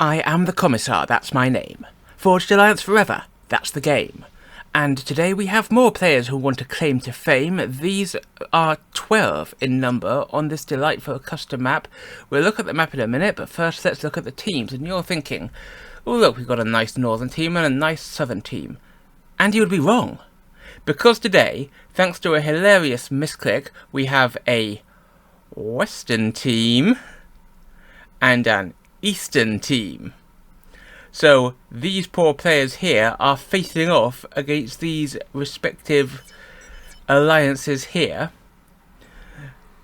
I am the Commissar, that's my name. Forged Alliance forever, that's the game. And today we have more players who want to claim to fame. These are 12 in number on this delightful custom map. We'll look at the map in a minute, but first let's look at the teams. And you're thinking, oh look, we've got a nice northern team and a nice southern team. And you would be wrong. Because today, thanks to a hilarious misclick, we have a western team and an eastern team. So these poor players here are facing off against these respective alliances here,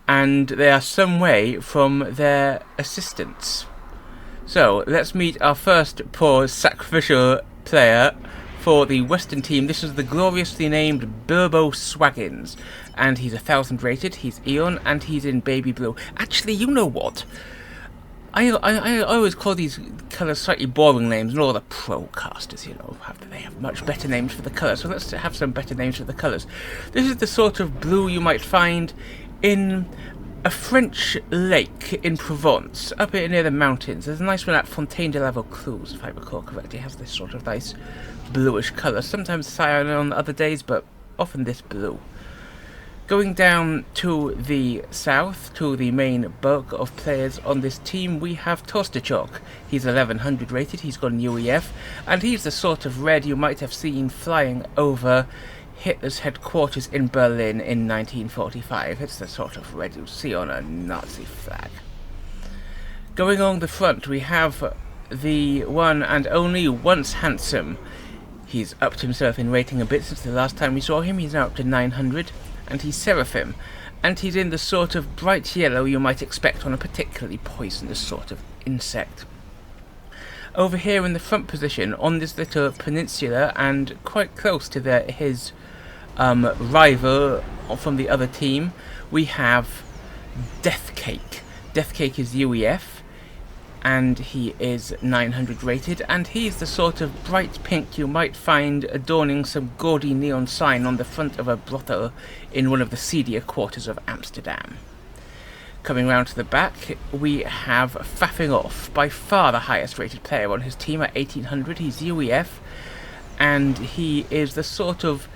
and they are some way from their assistants. So let's meet our first poor sacrificial player for the western team. This is the gloriously named Bilbo Swaggins, and he's 1000 rated, he's Eon, and he's in baby blue. Actually, you know what? I always call these colours slightly boring names, and all the pro casters, you know, they have much better names for the colours, so let's have some better names for the colours. This is the sort of blue you might find in a French lake in Provence, up here near the mountains. There's a nice one at Fontaine de la Vaucluse, if I recall correctly. It has this sort of nice bluish colour, sometimes cyan on other days, but often this blue. Going down to the south, to the main bulk of players on this team, we have Tosterchalk. He's 1100 rated, he's got an UEF, and he's the sort of red you might have seen flying over Hitler's headquarters in Berlin in 1945. It's the sort of red you see on a Nazi flag. Going along the front, we have the one and only OnceHandsome. He's upped himself in rating a bit since the last time we saw him. He's now up to 900. And he's Seraphim, and he's in the sort of bright yellow you might expect on a particularly poisonous sort of insect. Over here in the front position, on this little peninsula, and quite close to his rival from the other team, we have dethkake. Dethkake is UEF, and he is 900 rated, and he's the sort of bright pink you might find adorning some gaudy neon sign on the front of a brothel in one of the seedier quarters of Amsterdam. Coming round to the back, we have FaffingOff, by far the highest rated player on his team at 1800. He's UEF, and he is the sort of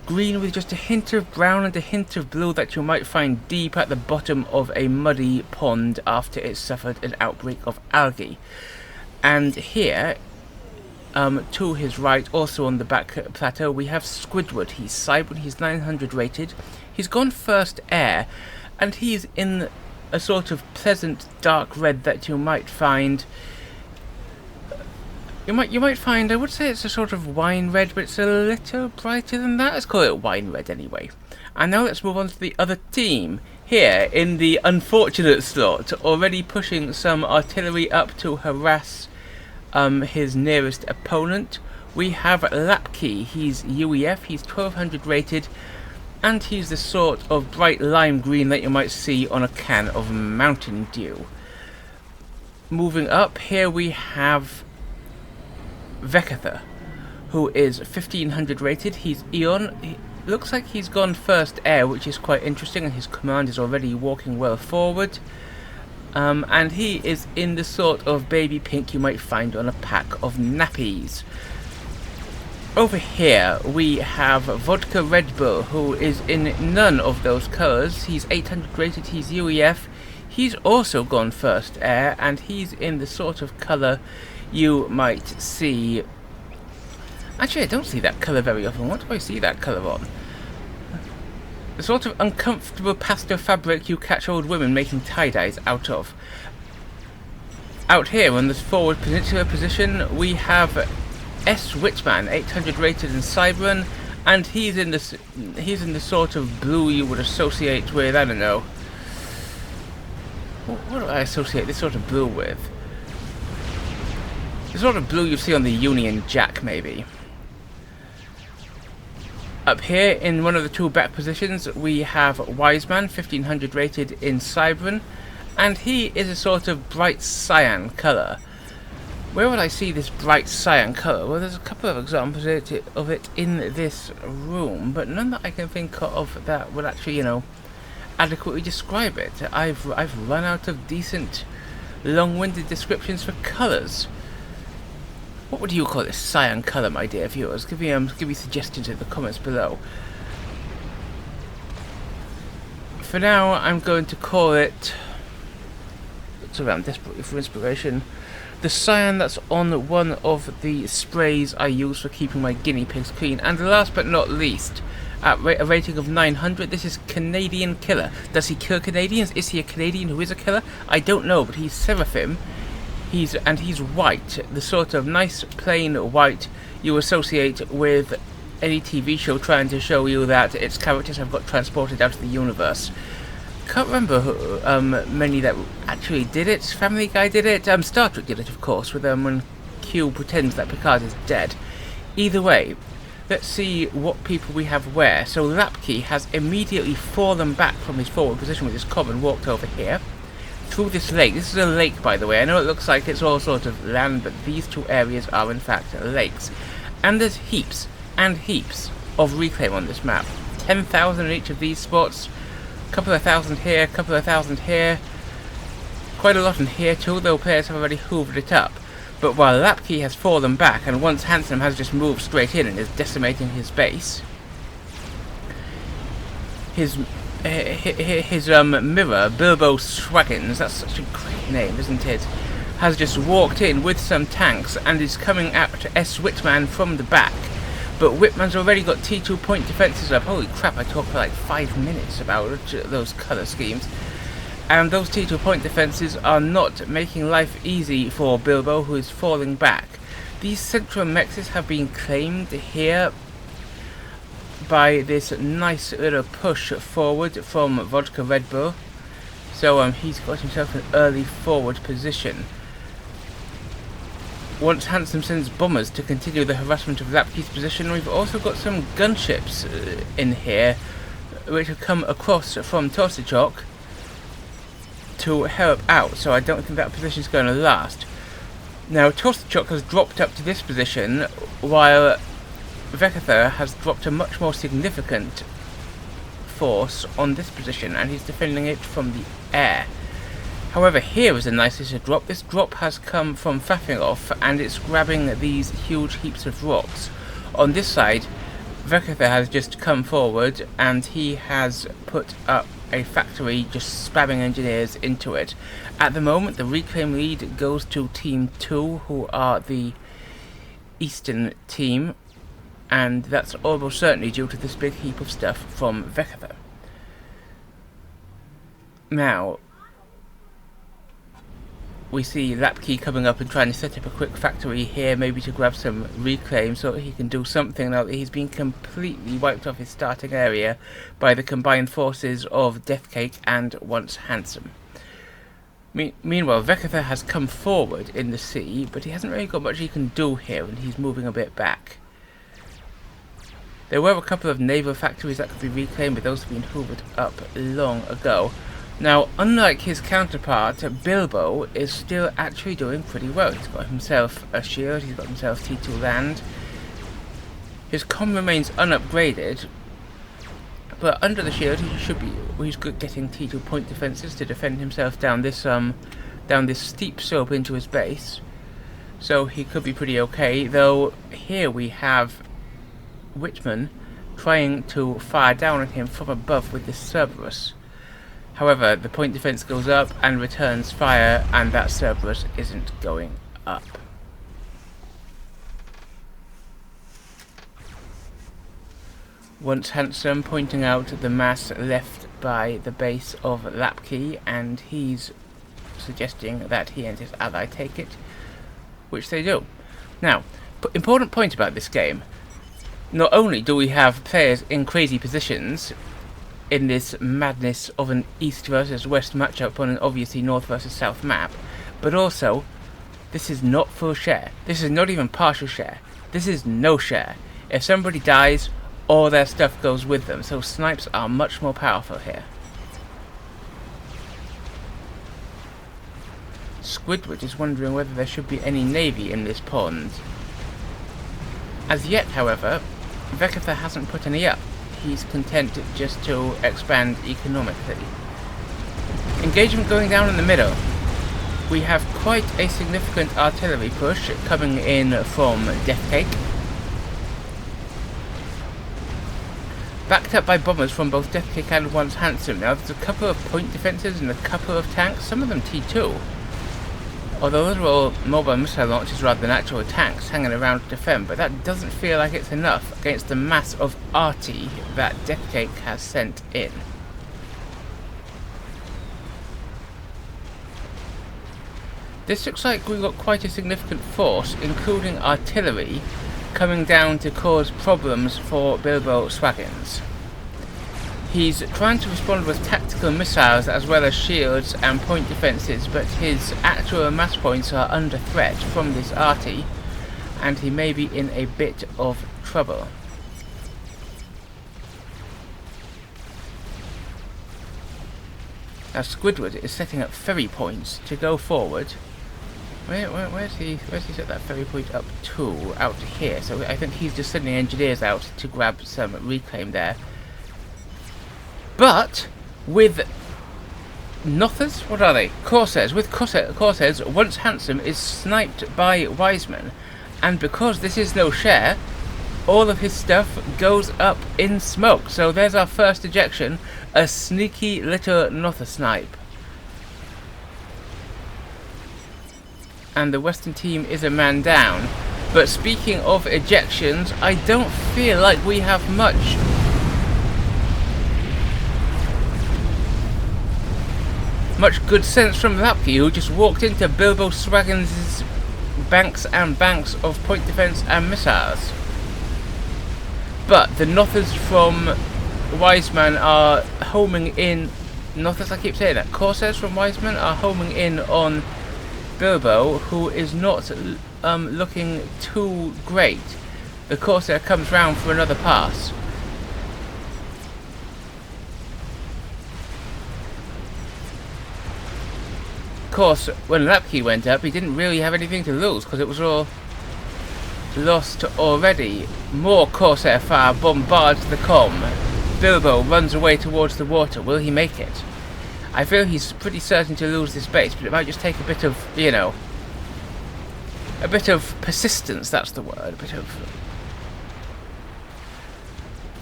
green with just a hint of brown and a hint of blue that you might find deep at the bottom of a muddy pond after it suffered an outbreak of algae. And here, to his right, also on the back plateau, we have Squidward. He's Cybran, he's 900 rated, he's gone first air, and he's in a sort of pleasant dark red that you might find. You might find, I would say it's a sort of wine red, but it's a little brighter than that. Let's call it wine red anyway. And now let's move on to the other team. Here, in the unfortunate slot, already pushing some artillery up to harass his nearest opponent, we have Lapkee. He's UEF, he's 1200 rated, and he's the sort of bright lime green that you might see on a can of Mountain Dew. Moving up, here we have Weckethr, who is 1500 rated. He's Eon. He looks like he's gone first air, which is quite interesting, and his command is already walking well forward. And he is in the sort of baby pink you might find on a pack of nappies. Over here we have VodkaRedBull, who is in none of those colours. He's 800 rated, he's UEF. He's also gone first air, and he's in the sort of colour you might see. Actually, I don't see that colour very often. What do I see that colour on? The sort of uncomfortable pastel fabric you catch old women making tie-dyes out of. Out here on this forward peninsula position, we have Wiseman, 800 rated in Cybran, and he's in the sort of blue you would associate with, I don't know. What do I associate this sort of blue with? The sort of blue you see on the Union Jack, maybe. Up here, in one of the two back positions, we have Wiseman, 1500 rated in Cybran, and he is a sort of bright cyan colour. Where would I see this bright cyan colour? Well, there's a couple of examples of it in this room, but none that I can think of that would actually, you know, adequately describe it. I've run out of decent long-winded descriptions for colours. What would you call this cyan colour, my dear viewers? Give me suggestions in the comments below. For now, I'm going to call it, it's around desperately for inspiration, the cyan that's on one of the sprays I use for keeping my guinea pigs clean. And last but not least, at a rating of 900, this is CanadianKiller. Does he kill Canadians? Is he a Canadian who is a killer? I don't know, but he's Seraphim. He's white, the sort of nice plain white you associate with any TV show trying to show you that its characters have got transported out of the universe. Can't remember many that actually did it. Family Guy did it. Star Trek did it, of course, with when Q pretends that Picard is dead. Either way, let's see what people we have where. So Lapkee has immediately fallen back from his forward position with his cob and walked over here. Through this lake. This is a lake, by the way. I know it looks like it's all sort of land, but these two areas are in fact lakes. And there's heaps and heaps of reclaim on this map. 10,000 in each of these spots. A couple of thousand here, a couple of thousand here. Quite a lot in here too, though players have already hoovered it up. But while Lapkee has fallen back and OnceHandsome has just moved straight in and is decimating his base, his mirror, Bilbo Swaggins, that's such a great name, isn't it, has just walked in with some tanks and is coming out to Whitman from the back. But Whitman's already got T2 point defences up. Holy crap, I talked for like 5 minutes about those colour schemes. And those T2 point defences are not making life easy for Bilbo, who is falling back. These central mexes have been claimed here by this nice little push forward from VodkaRedBull. So he's got himself an early forward position. OnceHandsome sends bombers to continue the harassment of Lapkee's position. We've also got some gunships in here, which have come across from Tossichok to help out, so I don't think that position is going to last. Now Tossichok has dropped up to this position, while Weckethr has dropped a much more significant force on this position, and he's defending it from the air. However, here is a nice little drop. This drop has come from FaffingOff, and it's grabbing these huge heaps of rocks. On this side, Weckethr has just come forward, and he has put up a factory just spamming engineers into it. At the moment, the reclaim lead goes to Team 2, who are the eastern team, and that's almost certainly due to this big heap of stuff from Weckethr. Now, we see Lapkee coming up and trying to set up a quick factory here, maybe to grab some reclaim so that he can do something now that he's been completely wiped off his starting area by the combined forces of dethkake and OnceHandsome. Meanwhile, Weckethr has come forward in the sea, but he hasn't really got much he can do here, and he's moving a bit back. There were a couple of naval factories that could be reclaimed, but those have been hoovered up long ago. Now, unlike his counterpart, Bilbo is still actually doing pretty well. He's got himself a shield, he's got himself T2 land. His comm remains unupgraded, but under the shield he's good getting T2 point defences to defend himself down this steep slope into his base. So he could be pretty okay, though here we have Whitman trying to fire down at him from above with this Cerberus. However, the point defense goes up and returns fire, and that Cerberus isn't going up. OnceHandsome pointing out the mass left by the base of Lapkee, and he's suggesting that he and his ally take it, which they do. Now, important point about this game. Not only do we have players in crazy positions in this madness of an east versus west matchup on an obviously north versus south map, but also this is not full share. This is not even partial share. This is no share. If somebody dies, all their stuff goes with them, so snipes are much more powerful here. Squidward is wondering whether there should be any navy in this pond. As yet, however, Weckethr hasn't put any up. He's content just to expand economically. Engagement going down in the middle. we have quite a significant artillery push coming in from Dethkake, backed up by bombers from both dethkake and OnceHandsome. Now there's a couple of point defences and a couple of tanks, some of them T2. Although those are all mobile missile launchers rather than actual tanks hanging around to defend, but that doesn't feel like it's enough against the mass of arty that dethkake has sent in. This looks like we've got quite a significant force, including artillery, coming down to cause problems for Bilbo Swaggins. He's trying to respond with tactical missiles as well as shields and point defences, but his actual mass points are under threat from this arty, and he may be in a bit of trouble. Now Squidward is setting up ferry points to go forward. Where's he set that ferry point up to? Out here. So I think he's just sending engineers out to grab some reclaim there. But with Nothers? What are they? Corsairs. With Corsairs, OnceHandsome is sniped by Wiseman, and because this is no share, all of his stuff goes up in smoke. So there's our first ejection, a sneaky little Nother snipe. And the Western team is a man down. But speaking of ejections, I don't feel like we have much good sense from Lapkee, who just walked into Bilbo Swaggins' banks and banks of point defense and missiles. But the Nothers from Wiseman are homing in. Nothers, I keep saying that. Corsairs from Wiseman are homing in on Bilbo, who is not looking too great. The Corsair comes round for another pass. Of course, when Lapkee went up, he didn't really have anything to lose because it was all lost already. More Corsair fire bombards the comm. Bilbo runs away towards the water. Will he make it? I feel he's pretty certain to lose this base, but it might just take a bit of, you know, a bit of persistence, that's the word, a bit of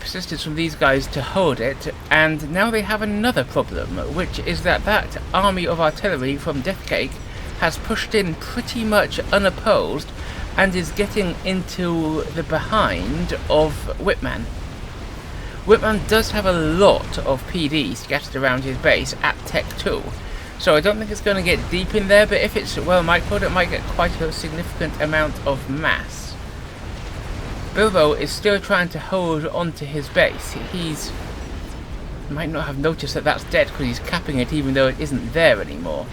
persistence from these guys to hold it. And now they have another problem, which is that army of artillery from Dethkake has pushed in pretty much unopposed and is getting into the behind of Whitman. Whitman does have a lot of PD scattered around his base at Tech 2, so I don't think it's going to get deep in there, but if it's well microed, it might get quite a significant amount of mass. Bilbo is still trying to hold on to his base. He might not have noticed that that's dead because he's capping it even though it isn't there anymore.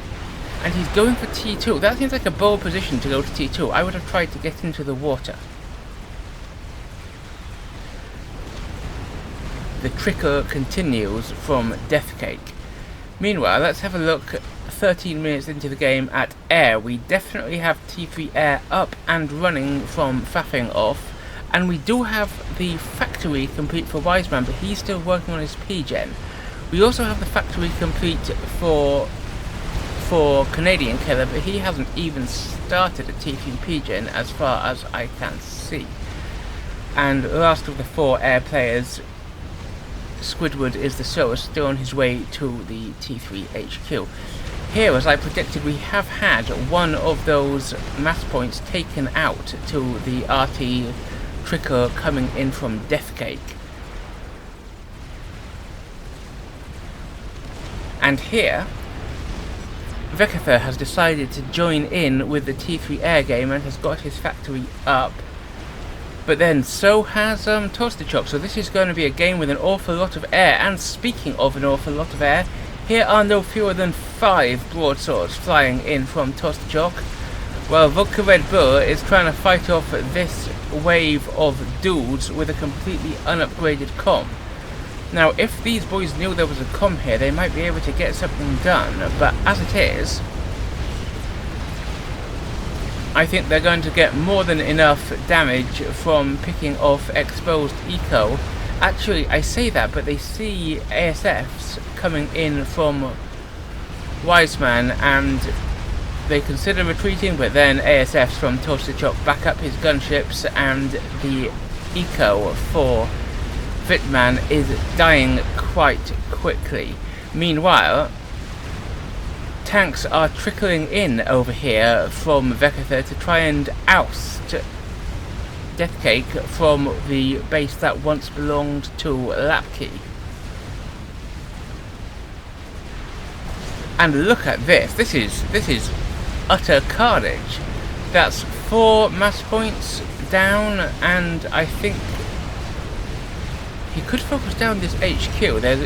And he's going for T2. That seems like a bold position to go to T2. I would have tried to get into the water. The trickle continues from Dethkake. Meanwhile, let's have a look 13 minutes into the game at air. We definitely have T3 air up and running from FaffingOff, and we do have the factory complete for Wiseman, but he's still working on his P-Gen. We also have the factory complete for CanadianKiller, but he hasn't even started a T3 P-Gen as far as I can see. And last of the 4 air players, Squidward is the slowest, still on his way to the T3 HQ. Here, as I predicted, we have had one of those mass points taken out to the RT trickle coming in from Dethkake. And here, Weckethr has decided to join in with the T3 air game and has got his factory up. But then so has Toasterchock, so this is going to be a game with an awful lot of air. And speaking of an awful lot of air, here are no fewer than 5 broadswords flying in from Toasterchock, while VodkaRedBull is trying to fight off this wave of dudes with a completely unupgraded comm. Now, if these boys knew there was a comm here, they might be able to get something done, but as it is, I think they're going to get more than enough damage from picking off exposed eco. Actually, I say that, but they see ASFs coming in from Wiseman, and They consider retreating, but then ASFs from Torstachok back up his gunships, and the eco for Wiseman is dying quite quickly. Meanwhile, tanks are trickling in over here from Weckethr to try and oust dethkake from the base that once belonged to Lapkee. And look at this. This is utter carnage. That's 4 mass points down, and I think he could focus down this HQ.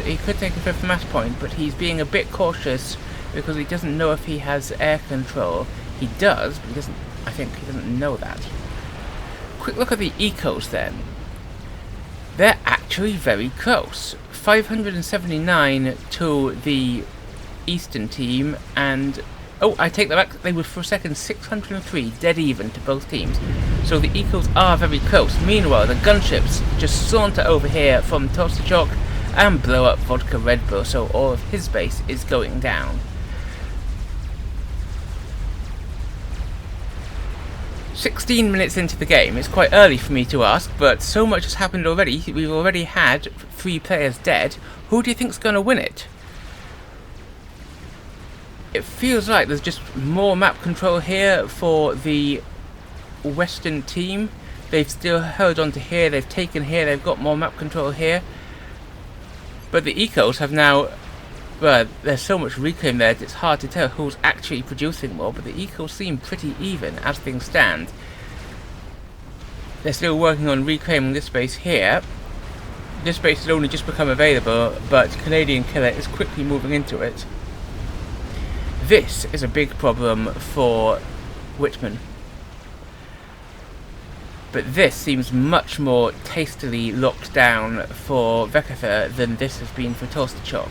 He could take a 5th mass point, but he's being a bit cautious because he doesn't know if he has air control. He does, but he doesn't. I think he doesn't know that. Quick look at the ecos then. They're actually very close. 579 to the Eastern team, and oh, I take that back. They were for a second 603, dead even to both teams. So the ecos are very close. Meanwhile, the gunships just saunter over here from Torstachok and blow up VodkaRedBull, so all of his base is going down. 16 minutes into the game. It's quite early for me to ask, but so much has happened already. We've already had 3 players dead. Who do you think's going to win it? It feels like there's just more map control here for the Western team. They've still held on to here, they've taken here, they've got more map control here. But the ecos have now... well, there's so much reclaim there that it's hard to tell who's actually producing more, but the ecos seem pretty even as things stand. They're still working on reclaiming this base here. This base has only just become available, but CanadianKiller is quickly moving into it. This is a big problem for Wiseman. But this seems much more tastily locked down for Weckethr than this has been for Torstachok.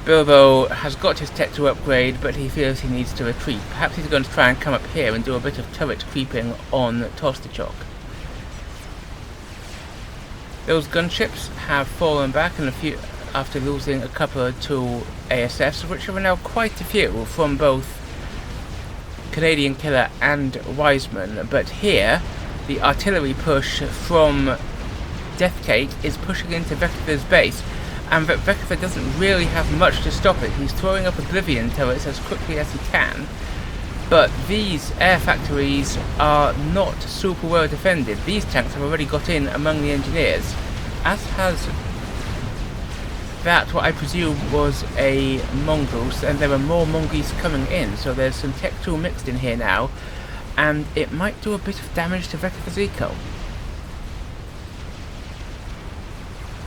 Bilbo has got his tech to upgrade, but he feels he needs to retreat. Perhaps he's going to try and come up here and do a bit of turret creeping on Torstachok. Those gunships have fallen back in a few after losing a couple to ASFs, which are now quite a few from both CanadianKiller and Wiseman. But here, the artillery push from dethkake is pushing into Weckethr's base, and Weckethr doesn't really have much to stop it. He's throwing up Oblivion turrets as quickly as he can, but these air factories are not super well defended. These tanks have already got in among the engineers, as has that what I presume was a mongoose, and there are more mongoose coming in, so there's some tech tool mixed in here now, and it might do a bit of damage to Weckethr's eco.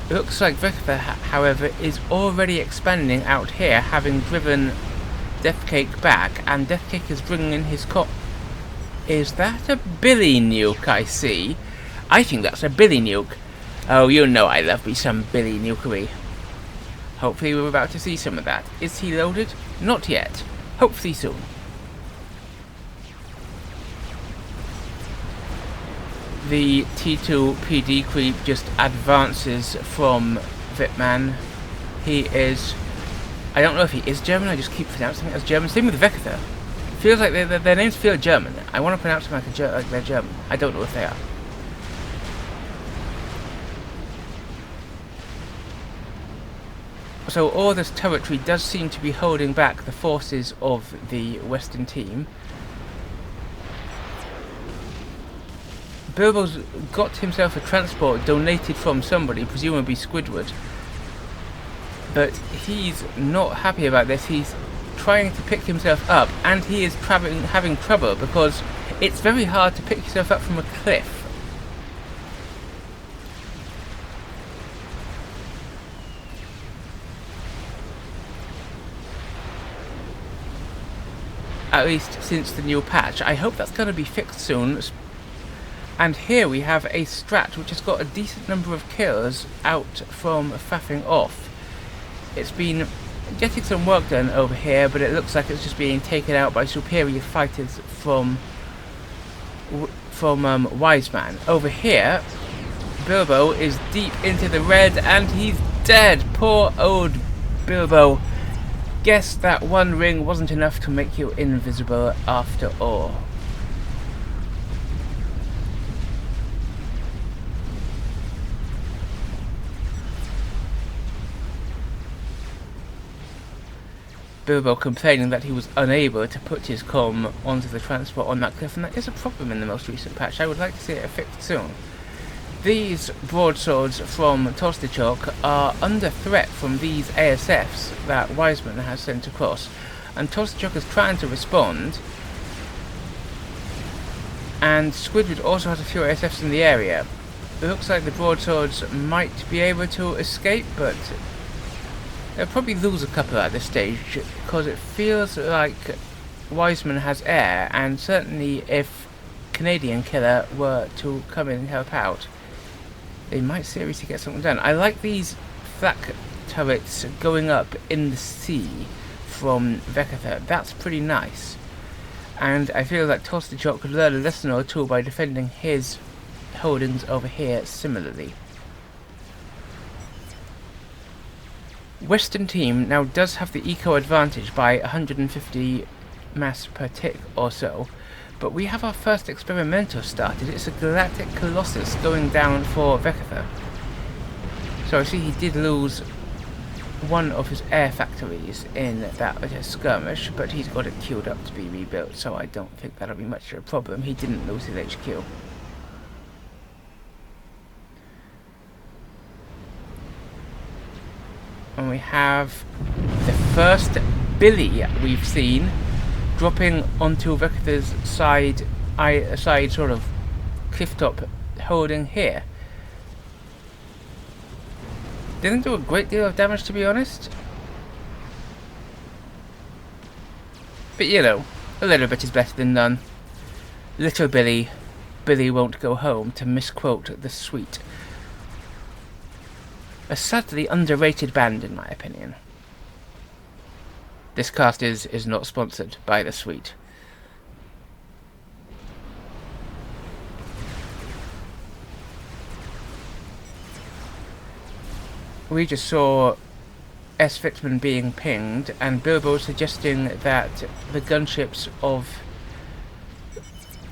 It looks like Weckethr, however, is already expanding out here, having driven dethkake back, and dethkake is bringing in his Is that a Billy nuke I see? I think that's a Billy nuke. Oh, you know I love me some Billy nukery. Hopefully we're about to see some of that. Is he loaded? Not yet. Hopefully soon. The T2 PD creep just advances from Wiseman. He is... I don't know if he is German, I just keep pronouncing it as German. Same with Weckethr. Feels like their names feel German. I want to pronounce them like they're German. I don't know if they are. So all this territory does seem to be holding back the forces of the Western team. Bilbo's got himself a transport donated from somebody, presumably Squidward. But he's not happy about this. He's trying to pick himself up, and he is having trouble because it's very hard to pick yourself up from a cliff. At least since the new patch. I hope that's going to be fixed soon. And here we have a strat which has got a decent number of kills out from FaffingOff. It's been getting some work done over here, but it looks like it's just being taken out by superior fighters from Wiseman. Over here, Bilbo is deep into the red and he's dead. Poor old Bilbo. guess that one ring wasn't enough to make you invisible after all. Bilbo complaining that he was unable to put his comm onto the transport on that cliff, and that is a problem in the most recent patch. I would like to see it fixed soon. These broadswords from Tostajuk are under threat from these ASFs that Wiseman has sent across, and Tostajuk is trying to respond, and Squidward also has a few ASFs in the area. It looks like the broadswords might be able to escape, but they'll probably lose a couple at this stage, because it feels like Wiseman has air, and certainly if CanadianKiller were to come in and help out, they might seriously get something done. I like these flak turrets going up in the sea from Weckethr. That's pretty nice. And I feel like Tostajuk could learn a lesson or two by defending his holdings over here similarly. Western team now does have the eco advantage by 150 mass per tick or so, but we have our first experimental started. It's a galactic colossus going down for Weckethr. So I see he did lose one of his air factories in that skirmish, but he's got it queued up to be rebuilt, so I don't think that'll be much of a problem. He didn't lose his HQ. And we have the first Billy we've seen dropping onto Weckethr's side sort of clifftop holding here. Didn't do a great deal of damage, to be honest. But you know, a little bit is better than none. Little Billy, Billy won't go home, to misquote the Sweet. A sadly underrated band, in my opinion. This cast is not sponsored by the Sweet. We just saw S. Wickman being pinged, and Bilbo suggesting that the gunships of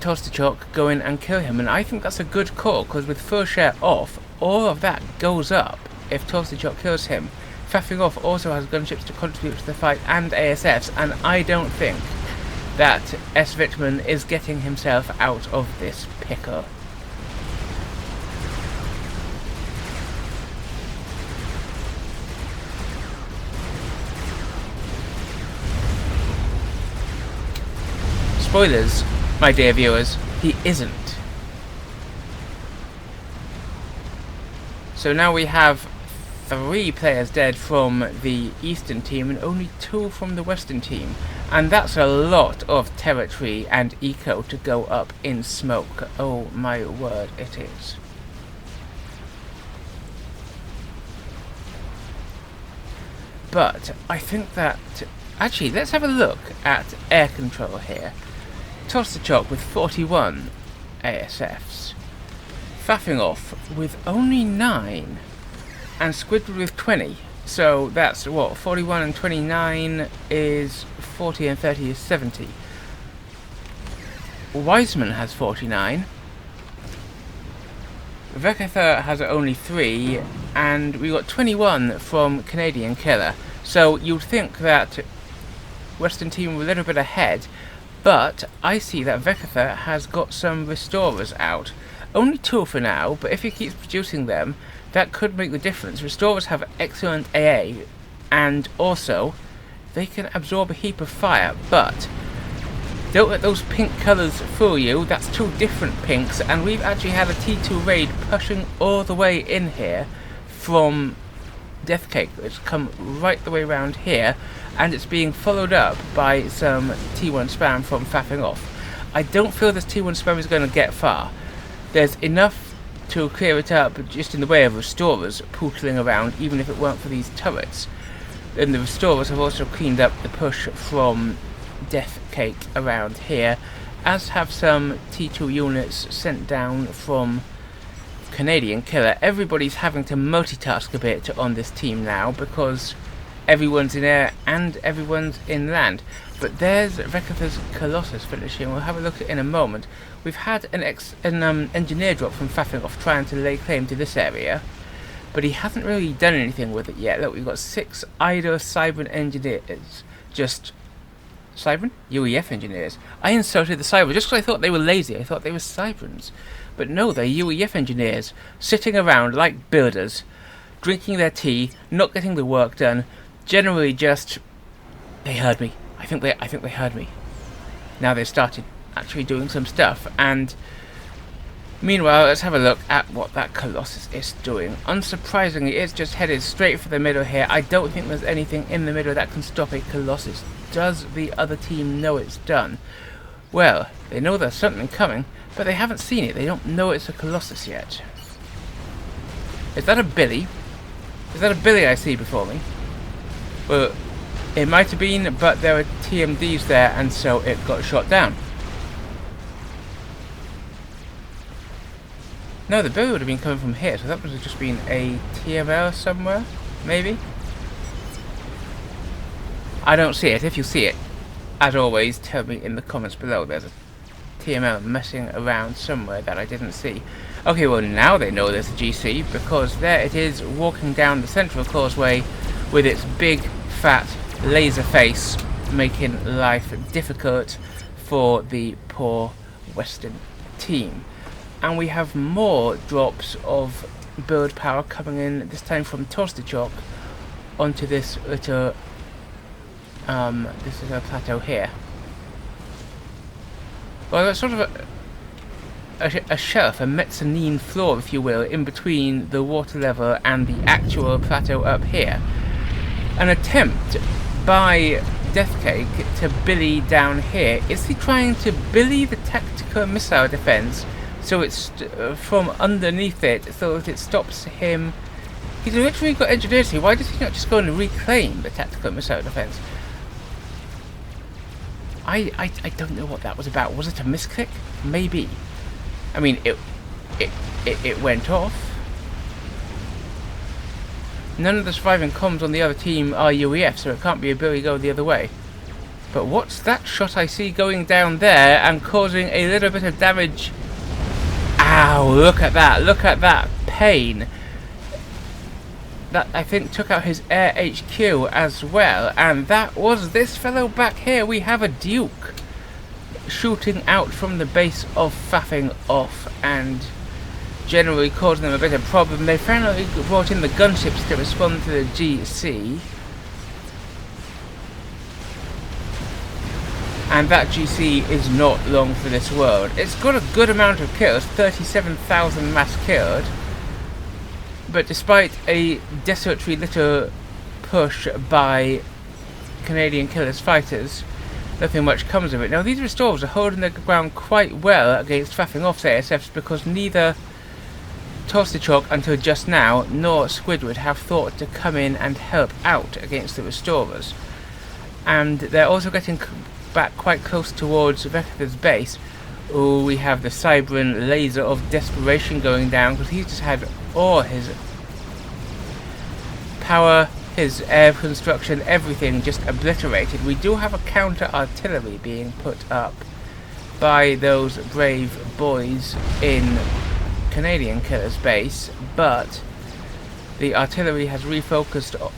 Tostajuk go in and kill him, and I think that's a good call, because with full share off, all of that goes up if Tostajuk kills him. FaffingOff also has gunships to contribute to the fight and ASFs, and I don't think that S. Wickman is getting himself out of this pickle. Spoilers, my dear viewers, he isn't. So now we have 3 players dead from the Eastern team and only 2 from the Western team. And that's a lot of territory and eco to go up in smoke. Oh my word, it is. But I think that... Actually, let's have a look at air control here. Tostajuk with 41 ASFs. FaffingOff with only 9. And Squidward with 20. So that's what, 41 and 29 is 40 and 30 is 70. Wiseman has 49. Weckethr has only 3, and we got 21 from CanadianKiller. So you'd think that Western team were a little bit ahead, but I see that Weckethr has got some restorers out. Only 2 for now, but if he keeps producing them, that could make the difference. Restorers have excellent AA, and also they can absorb a heap of fire, but don't let those pink colours fool you. That's 2 different pinks, and we've actually had a T2 raid pushing all the way in here from dethkake. It's come right the way around here, and it's being followed up by some T1 spam from FaffingOff. I don't feel this T1 spam is going to get far. There's enough to clear it up just in the way of restorers pootling around, even if it weren't for these turrets. And the restorers have also cleaned up the push from dethkake around here, as have some T2 units sent down from CanadianKiller. Everybody's having to multitask a bit on this team now, because everyone's in air and everyone's in land. But there's Weckethr's Colossus finishing. We'll have a look at it in a moment. We've had an engineer drop from FaffingOff trying to lay claim to this area, but he hasn't really done anything with it yet. Look, we've got 6 idle Cybran engineers. Just Cybran? UEF engineers. I insulted the Cybran just because I thought they were lazy. I thought they were Cybrans. But no, they're UEF engineers, sitting around like builders, drinking their tea, not getting the work done, generally just... They heard me. I think they heard me. Now they've started actually doing some stuff, and meanwhile, let's have a look at what that Colossus is doing. Unsurprisingly, it's just headed straight for the middle here. I don't think there's anything in the middle that can stop a Colossus. Does the other team know it's done? Well, they know there's something coming, but they haven't seen it. They don't know it's a Colossus yet. Is that a Billy? Is that a Billy I see before me? Well, it might have been, but there were TMDs there, and so it got shot down. No, the Billy would have been coming from here, so that would have just been a TML somewhere, maybe? I don't see it. If you see it, as always, tell me in the comments below. There's a TML messing around somewhere that I didn't see. Okay, well now they know there's a GC, because there it is walking down the central causeway with its big, fat laser face, making life difficult for the poor Western team. And we have more drops of build power coming in, this time from Toaster onto this little plateau here. Well, that's sort of a shelf, a mezzanine floor, if you will, in between the water level and the actual plateau up here. An attempt by dethkake to billy down here. Is he trying to billy the tactical missile defense so it's from underneath it, so that it stops him? He's literally got ingenuity. Why does he not just go and reclaim the tactical missile defense? I don't know what that was about. Was it a misclick? Maybe. I mean, it went off. None of the surviving comms on the other team are UEF, so it can't be a Billy go the other way. But what's that shot I see going down there and causing a little bit of damage? Ow, look at that. Look at that pain. That, I think, took out his air HQ as well. And that was this fellow back here. We have a Duke shooting out from the base of FaffingOff and generally causing them a bit of problem. They finally brought in the gunships to respond to the GC. And that GC is not long for this world. It's got a good amount of kills, 37,000 mass killed. But despite a desultory little push by CanadianKiller's fighters, nothing much comes of it. Now these restorers are holding their ground quite well against FaffingOff's ASFs, because neither Toaster until just now nor Squidward have thought to come in and help out against the restorers. And they're also getting back quite close towards Weckethr's base. Oh, we have the Cybran laser of desperation going down, because he's just had all his power, his air construction, everything just obliterated. We do have a counter artillery being put up by those brave boys in CanadianKiller's base, but the artillery has refocused.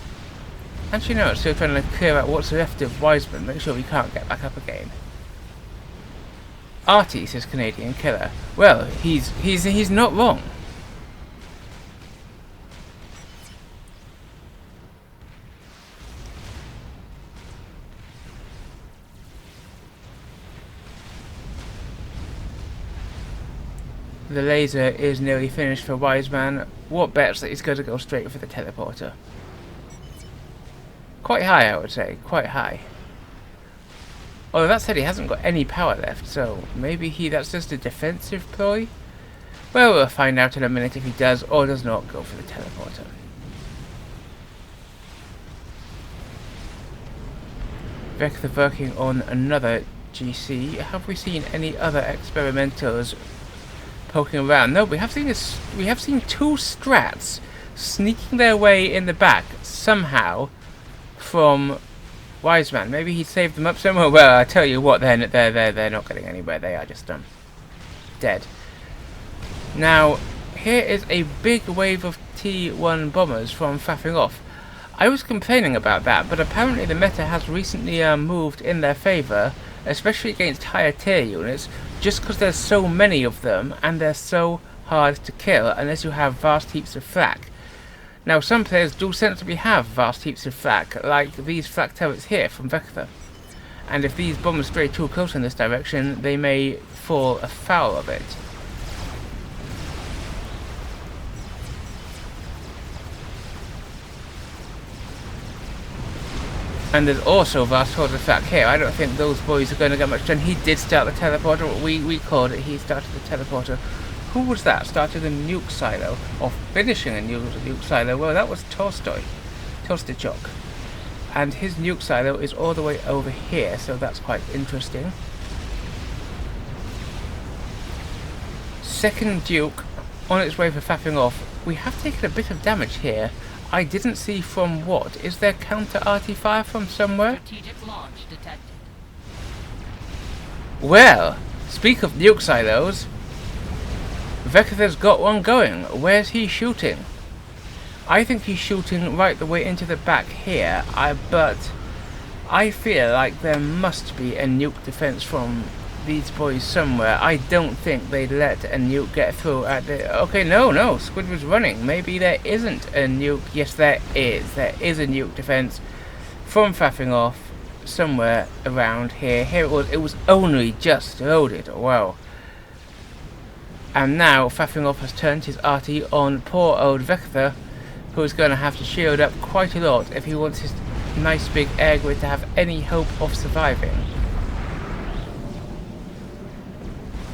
Actually no, it's still trying to clear out what's left of Wiseman, make sure we can't get back up again. Artie, says CanadianKiller. Well, he's not wrong. The laser is nearly finished for Wiseman. What bets that he's going to go straight for the teleporter? Quite high, I would say. Quite high. Although that said, he hasn't got any power left, so maybe that's just a defensive ploy? Well, we'll find out in a minute if he does or does not go for the teleporter. Weckethr working on another GC. Have we seen any other experimentals poking around? No, we have seen this. We have seen two strats sneaking their way in the back somehow from Wiseman. Maybe he saved them up somewhere. Well, I tell you what, they're not getting anywhere. They are just dead. Now, here is a big wave of T1 bombers from FaffingOff. I was complaining about that, but apparently the meta has recently moved in their favour, especially against higher tier units, just because there's so many of them and they're so hard to kill unless you have vast heaps of flak. Now, some players do sensibly have vast heaps of flak, like these flak turrets here from Weckethr. And if these bombers stray too close in this direction, they may fall afoul of it. And there's also vast hordes of flak here. I don't think those boys are going to get much done. He did start the teleporter. We called it. He started the teleporter. Who was that? Started a nuke silo, or finishing a nuke silo? Well, that was Tolstoychuk. And his nuke silo is all the way over here, so that's quite interesting. Second Duke on its way for FaffingOff. We have taken a bit of damage here. I didn't see from what. Is there counter-arty fire from somewhere? Strategic launch detected. Well, speak of nuke silos, Weckethr's got one going. Where's he shooting? I think he's shooting right the way into the back here, but I feel like there must be a nuke defense from these boys somewhere. I don't think they'd let a nuke get through at the... Okay, no, Squidward's running. Maybe there isn't a nuke. Yes, there is. There is a nuke defense from FaffingOff somewhere around here. Here it was. It was only just loaded. Wow. And now FaffingOff has turned his arty on poor old Weckethr, who is going to have to shield up quite a lot if he wants his nice big air grid to have any hope of surviving.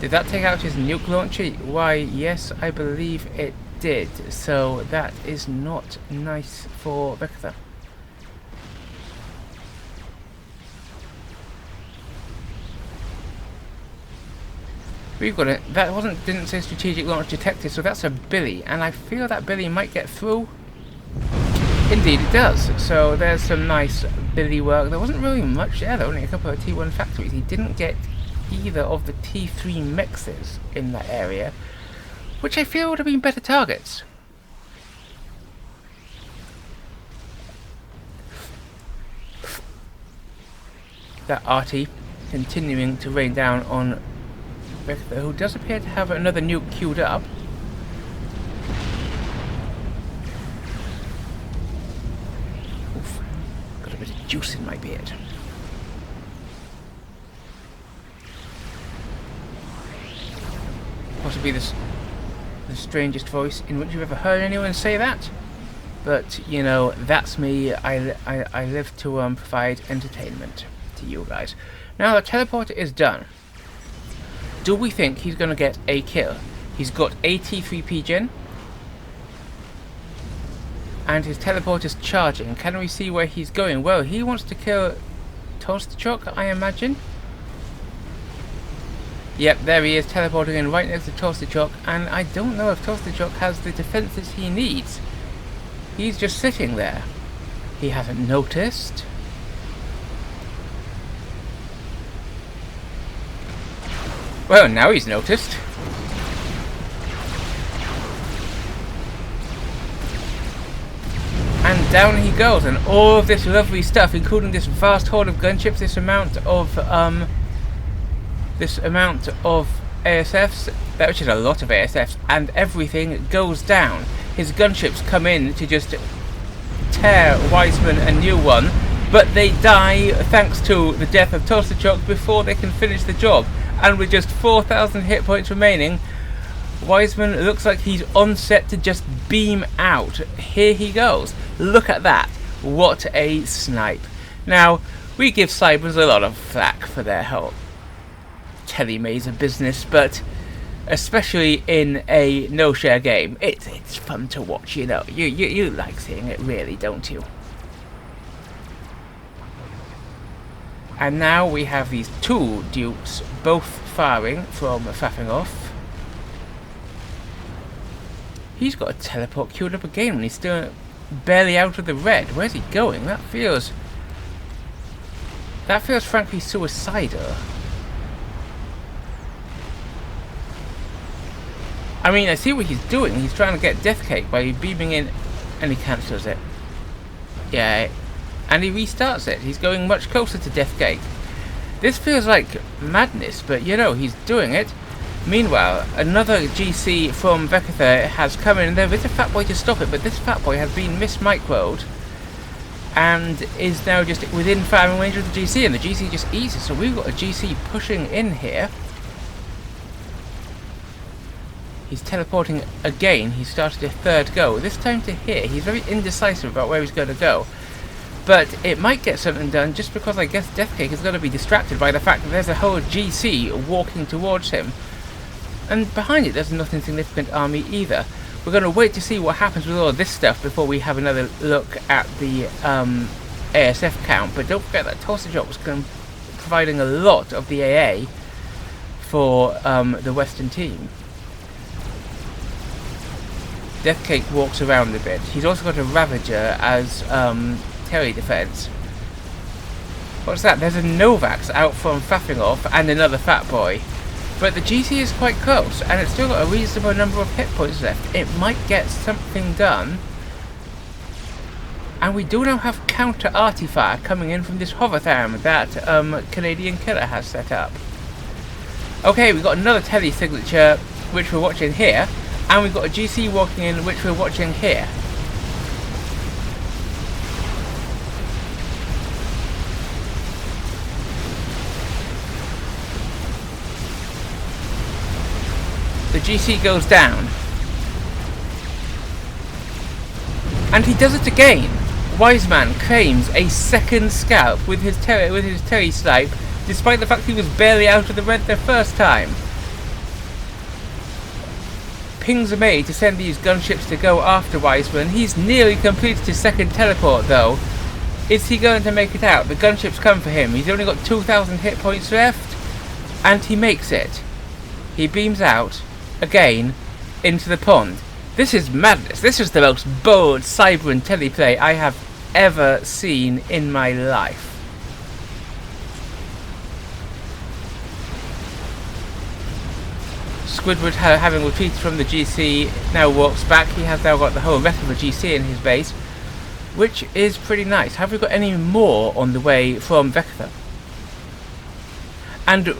Did that take out his nuke launcher? Why, yes, I believe it did. So that is not nice for Weckethr. We've got it. That didn't say strategic launch detected, so that's a Billy, and I feel that Billy might get through. Indeed it does. So there's some nice Billy work. There wasn't really much there, only a couple of T1 factories. He didn't get either of the T3 mixes in that area, which I feel would have been better targets. That arty continuing to rain down on Weckethr, who does appear to have another nuke queued up. Oof, got a bit of juice in my beard. Possibly the strangest voice in which you've ever heard anyone say that, but you know, that's me. I live to provide entertainment to you guys. Now the teleporter is done. Do we think he's going to get a kill? He's got a T3P gen, and his teleporter's charging. Can we see where he's going? Well, he wants to kill Tolstoychuk, I imagine. Yep, there he is, teleporting in right next to Tolstoychuk, and I don't know if Tolstoychuk has the defenses he needs. He's just sitting there. He hasn't noticed. Well, now he's noticed. And down he goes, and all of this lovely stuff, including this vast horde of gunships, this amount of ASFs, which is a lot of ASFs, and everything goes down. His gunships come in to just tear Wiseman a new one, but they die thanks to the death of Tolstoychuk before they can finish the job. And with just 4,000 hit points remaining, Wiseman looks like he's on set to just beam out. Here he goes. Look at that. What a snipe. Now, we give Cybrans a lot of flack for their whole telemazer business, but especially in a no-share game, it's fun to watch, you know. You like seeing it, really, don't you? And now we have these two dukes, both firing from FaffingOff. He's got a teleport queued up again, and he's still barely out of the red. Where's he going? That feels frankly suicidal. I mean, I see what he's doing. He's trying to get dethkake by beaming in, and he cancels it. Yeah, and he restarts it. He's going much closer to dethkake. This feels like madness, but you know, he's doing it. Meanwhile, another GC from Weckethr has come in. There is a fat boy to stop it, but this fat boy has been mismicroed and is now just within firing range of the GC, and the GC just eats it. So we've got a GC pushing in here. He's teleporting again. He started a third go. This time to here. He's very indecisive about where he's going to go. But it might get something done just because I guess dethkake is going to be distracted by the fact that there's a whole GC walking towards him. And behind it there's not an insignificant army either. We're going to wait to see what happens with all of this stuff before we have another look at the ASF count. But don't forget that Tulsa was providing a lot of the AA for the Western team. dethkake walks around a bit. He's also got a Ravager as Terry defense. What's that? There's a Novax out from FaffingOff and another Fat Boy. But the GC is quite close, and it's still got a reasonable number of hit points left. It might get something done. And we do now have counter artifact coming in from this hovertherm that CanadianKiller has set up. Okay, we've got another tele signature which we're watching here, and we've got a GC walking in which we're watching here. The GC goes down. And he does it again. Wiseman claims a second scalp with his Terry snipe, despite the fact he was barely out of the red the first time. Pings are made to send these gunships to go after Wiseman. He's nearly completed his second teleport though. Is he going to make it out? The gunships come for him. He's only got 2,000 hit points left. And he makes it. He beams out again into the pond. This is madness. This is the most bold Cybran teleplay I have ever seen in my life. Squidward, having retreated from the GC, now walks back. He has now got the whole rest of the GC in his base, which is pretty nice. Have we got any more on the way from Weckethr? And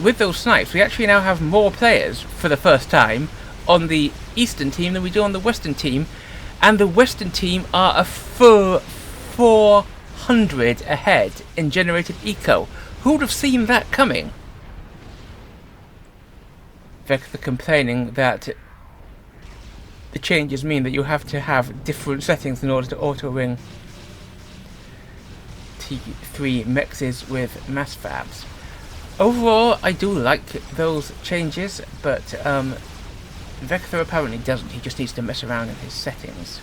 with those snipes, we actually now have more players for the first time on the Eastern team than we do on the Western team, and the Western team are a full 400 ahead in generated eco. Who would have seen that coming? Weckethr complaining that the changes mean that you have to have different settings in order to auto-ring T3 mexes with mass fabs. Overall, I do like those changes, but Weckethr apparently doesn't. He just needs to mess around in his settings.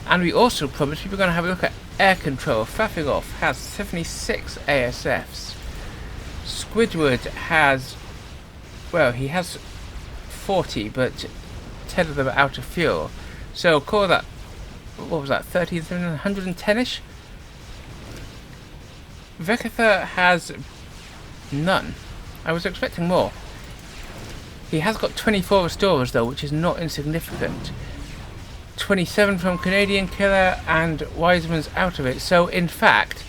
And we also promised we were going to have a look at air control. FaffingOff has 76 ASFs. Squidward has, well, he has 40, but 10 of them are out of fuel. So call that, what was that, 110-ish? Weckethr has none. I was expecting more. He has got 24 restorers though, which is not insignificant. 27 from CanadianKiller, and Wiseman's out of it. So in fact,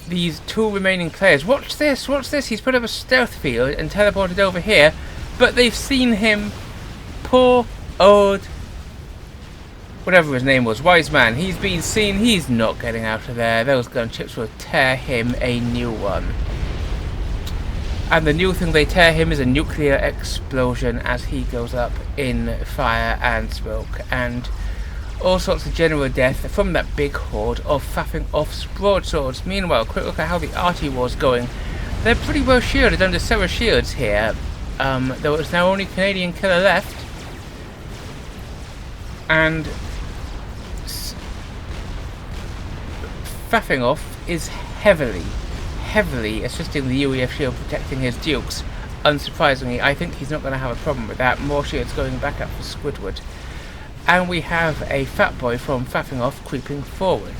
these two remaining players, watch this, he's put up a stealth field and teleported over here, but they've seen him. Poor old, whatever his name was, Wiseman, he's been seen, he's not getting out of there. Those gunships will tear him a new one. And the new thing they tear him is a nuclear explosion as he goes up in fire and smoke, and all sorts of general death from that big horde of FaffingOff's broadswords. Meanwhile, quick look at how the arty war's going. They're pretty well shielded under several shields here, though it's now only CanadianKiller left. And FaffingOff is heavily assisting the UEF shield protecting his dukes. Unsurprisingly, I think he's not going to have a problem with that. More shields going back up for Squidward. and we have a fat boy from FaffingOff creeping forward.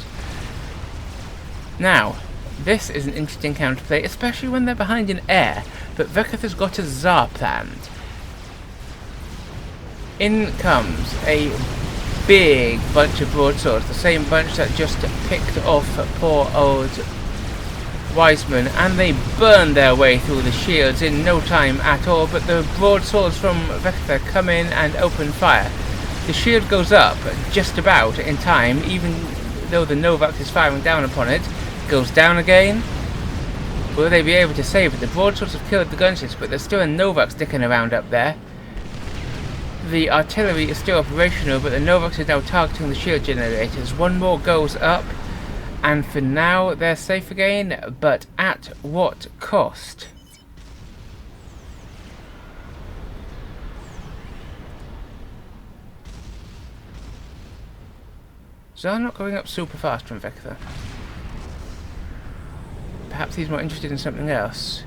Now, this is an interesting counterplay, especially when they're behind in air, but Weckethr's got a CZAR planned. In comes a big bunch of broadswords, the same bunch that just picked off poor old Wiseman, and they burn their way through the shields in no time at all, but the broadswords from Weckethr come in and open fire. The shield goes up just about in time, even though the Novak is firing down upon it. Goes down again. Will they be able to save it? The broadswords have killed the gunships, but there's still a Novak sticking around up there. The artillery is still operational, but the Novaks are now targeting the shield generators. One more goes up, and for now they're safe again, but at what cost? CZAR not going up super fast from Weckethr. Perhaps he's more interested in something else.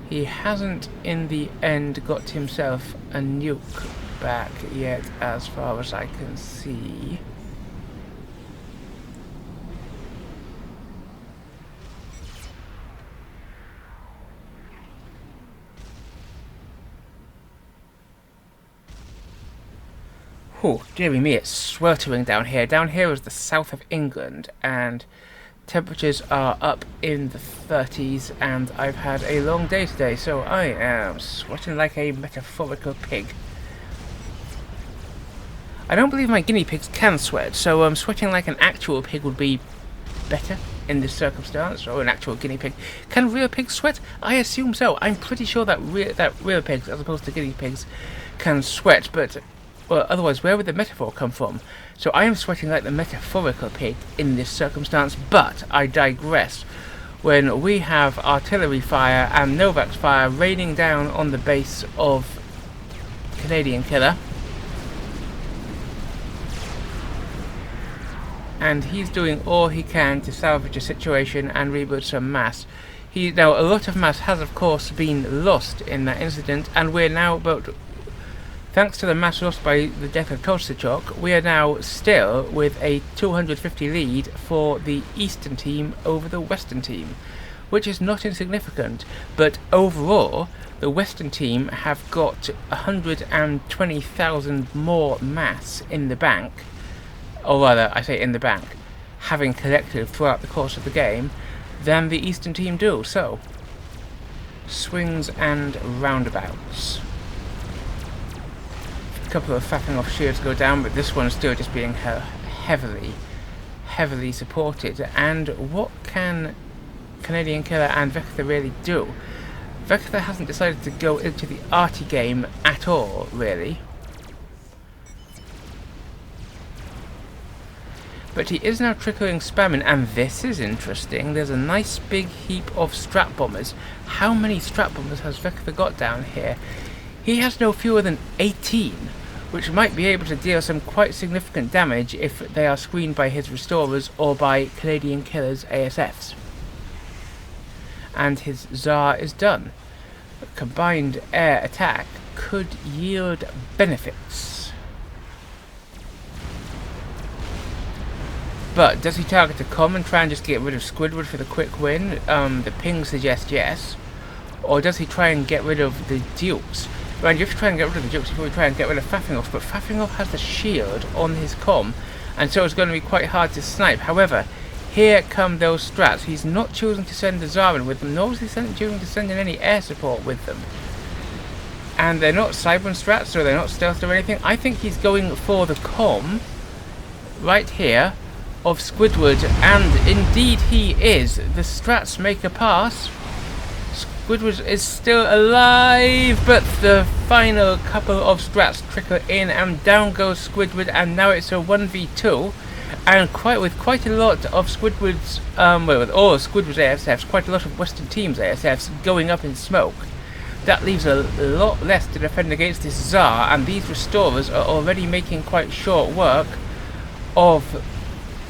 He hasn't in the end got himself a nuke back yet, as far as I can see. Oh, dearie me, it's sweltering down here. Down here is the south of England, and temperatures are up in the 30s, and I've had a long day today, so I am sweating like a metaphorical pig. I don't believe my guinea pigs can sweat, so sweating like an actual pig would be better in this circumstance, or an actual guinea pig. Can real pigs sweat? I assume so. I'm pretty sure that real pigs, as opposed to guinea pigs, can sweat, but well, otherwise, where would the metaphor come from? So I am sweating like the metaphorical pig in this circumstance, but I digress. When we have artillery fire and Novak's fire raining down on the base of CanadianKiller, and he's doing all he can to salvage a situation and rebuild some mass. Now, a lot of mass has, of course, been lost in that incident, and we're now about... Thanks to the mass lost by the death of Tolstoychuk, we are now still with a 250 lead for the Eastern team over the Western team, which is not insignificant, but overall, the Western team have got 120,000 more mass in the bank, or rather, I say in the bank, having collected throughout the course of the game, than the Eastern team do, so swings and roundabouts. A couple of FaffingOff shields go down, but this one's still just being heavily supported. And what can CanadianKiller and Weckethr really do? Weckethr hasn't decided to go into the arty game at all, really. But he is now trickling spamming, and this is interesting. There's a nice big heap of strap bombers. How many strap bombers has Weckethr got down here? He has no fewer than 18, which might be able to deal some quite significant damage if they are screened by his restorers or by CanadianKiller's ASFs. And his CZAR is done. A combined air attack could yield benefits. But does he target a comm and try and just get rid of Squidward for the quick win? The ping suggests yes. Or does he try and get rid of the Dukes? Right, you have to try and get rid of the Dukes before you try and get rid of FaffingOff, but FaffingOff has the shield on his comm, and so it's going to be quite hard to snipe. However, here come those strats. He's not choosing to send the CZAR in with them, nor is he choosing to send in any air support with them. And they're not Cybran strats, so they're not stealth or anything. I think he's going for the comm, right here, of Squidward, and indeed he is. The strats make a pass. Squidward is still alive, but the final couple of strats trickle in, and down goes Squidward, and now it's a 1v2, and with quite a lot of Squidward's, with all of Squidward's ASFs, quite a lot of Western team's ASFs going up in smoke. That leaves a lot less to defend against this CZAR, and these restorers are already making quite short work of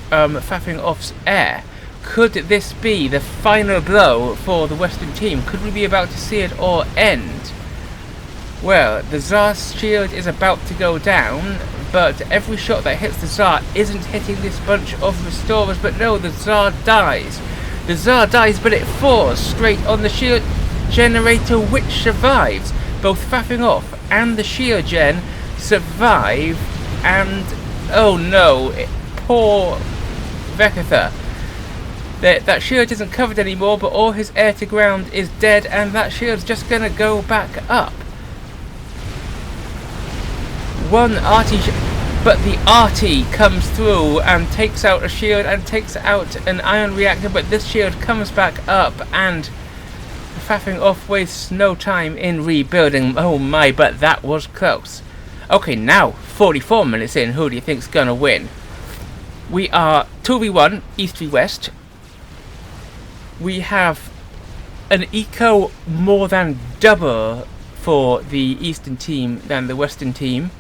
FaffingOff's air. Could this be the final blow for the Western team? Could we be about to see it all end? Well, the CZAR's shield is about to go down, but every shot that hits the Tsar isn't hitting this bunch of restorers. But no, the Tsar dies. The Tsar dies, but it falls straight on the shield generator, which survives. Both FaffingOff and the shield gen survive, and oh no, poor Weckethr. That shield isn't covered anymore, but all his air to ground is dead, and that shield's just gonna go back up. One arty, but the arty comes through and takes out a shield and takes out an ion reactor, but this shield comes back up, and FaffingOff wastes no time in rebuilding. Oh my, but that was close. Okay, now 44 minutes in, who do you think's gonna win? We are 2v1, East v West. We have an eco more than double for the Eastern team than the Western team.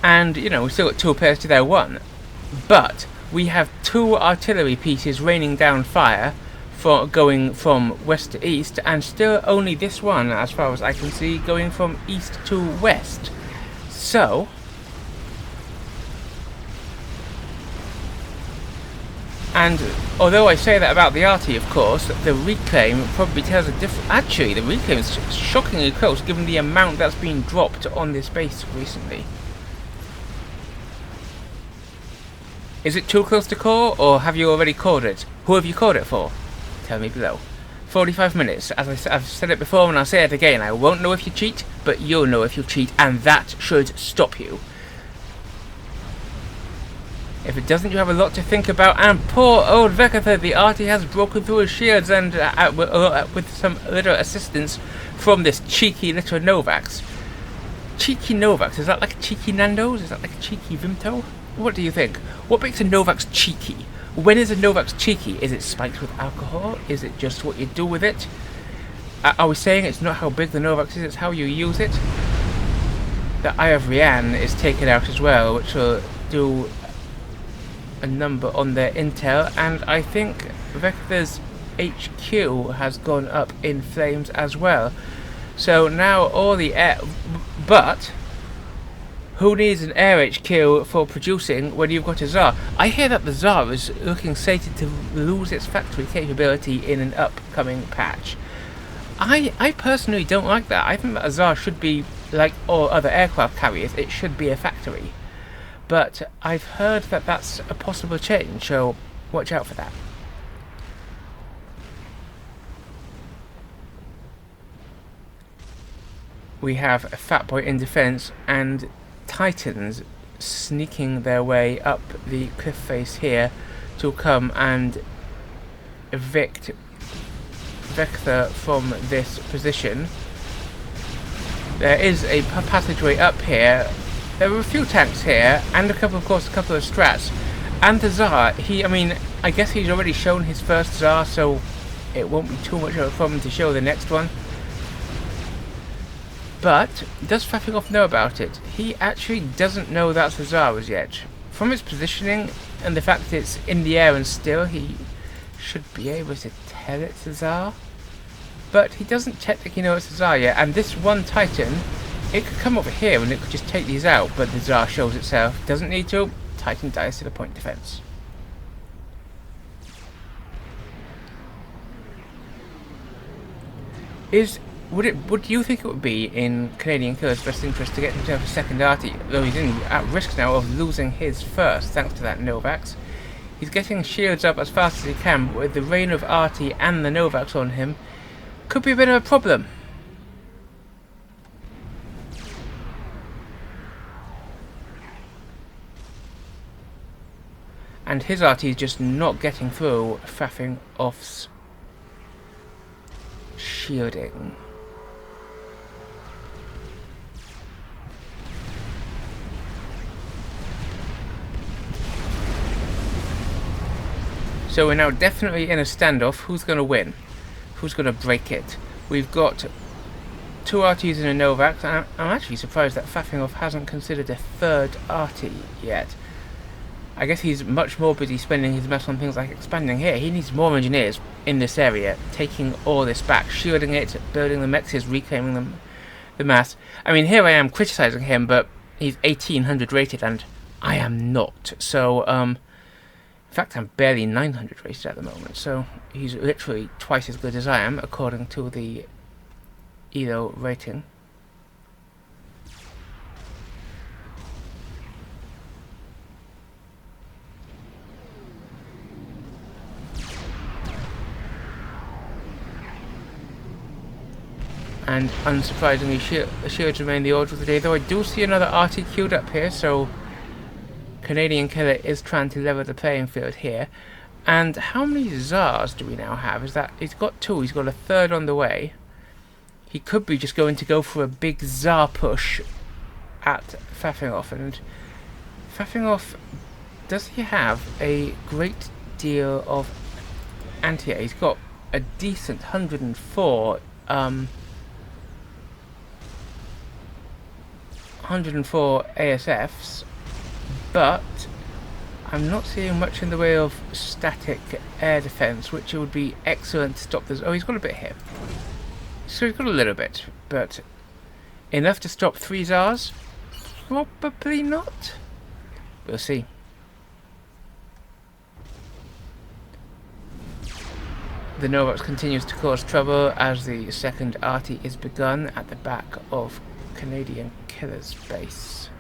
And, you know, we still got 2 players to their 1. But we have 2 artillery pieces raining down fire for going from west to east, and still only this one, as far as I can see, going from east to west. So and although I say that about the arty, of course, the reclaim probably tells a different. Actually, the reclaim is shockingly close given the amount that's been dropped on this base recently. Is it too close to call, or have you already called it? Who have you called it for? Tell me below. 45 minutes. As I've said it before and I'll say it again, I won't know if you cheat, but you'll know if you cheat, and that should stop you. If it doesn't, you have a lot to think about. And poor old Weckethr, the arty has broken through his shields, and with some little assistance from this cheeky little Novax. Cheeky Novax, is that like a cheeky Nando's? Is that like a cheeky Vimto? What do you think? What makes a Novax cheeky? When is a Novax cheeky? Is it spiked with alcohol? Is it just what you do with it? Are we saying it's not how big the Novax is, it's how you use it? The Eye of Rian is taken out as well, which will do a number on their intel, and I think Weckethr's HQ has gone up in flames as well. So now all the air, but who needs an air HQ for producing when you've got a Tsar? I hear that the Tsar is looking sated to lose its factory capability in an upcoming patch. I personally don't like that. I think that a Tsar should be like all other aircraft carriers, it should be a factory. But I've heard that that's a possible change, so watch out for that. We have a Fatboy in defense and Titans sneaking their way up the cliff face here to come and evict Weckethr from this position. There is a passageway up here. There were a few tanks here, and a couple of strats. And the Tsar, I guess he's already shown his first Tsar, so it won't be too much of a problem to show the next one. But does FaffingOff know about it? He actually doesn't know that's the Tsar as yet. From its positioning and the fact that it's in the air and still, he should be able to tell it's the Tsar. But he doesn't technically know it's the Tsar yet, and this one Titan, it could come over here and it could just take these out, but the Tsar shows itself. Doesn't need to. Titan dies to the point defense. Would you think it would be in CanadianKiller's best interest to get himself a second arty, though he's at risk now of losing his first thanks to that Novax? He's getting shields up as fast as he can, but with the reign of arty and the Novax on him, could be a bit of a problem. And his arty is just not getting through FaffingOff's shielding. So we're now definitely in a standoff. Who's going to win? Who's going to break it? We've got 2 arties and a Novax. I'm actually surprised that FaffingOff hasn't considered a third arty yet. I guess he's much more busy spending his mess on things like expanding here. He needs more engineers in this area, taking all this back, shielding it, building the mexes, reclaiming them, the mass. I mean, here I am criticizing him, but He's 1800 rated, and I am not. So, in fact, I'm barely 900 rated at the moment. So he's literally twice as good as I am, according to the ELO rating. And unsurprisingly, shields remain the order of the day, though I do see another RT queued up here, so CanadianKiller is trying to level the playing field here. And how many CZARs do we now have? Is that he's got 2, he's got a 3rd on the way. He could be just going to go for a big CZAR push at FaffingOff, and FaffingOff, does he have a great deal of anti-air? He's got a decent 104 ASFs, but I'm not seeing much in the way of static air defense, which would be excellent to stop this. Oh, he's got a bit here. So he's got a little bit, but enough to stop 3 CZARs? Probably not. We'll see. The Novax continues to cause trouble as the second arty is begun at the back of CanadianKiller's base.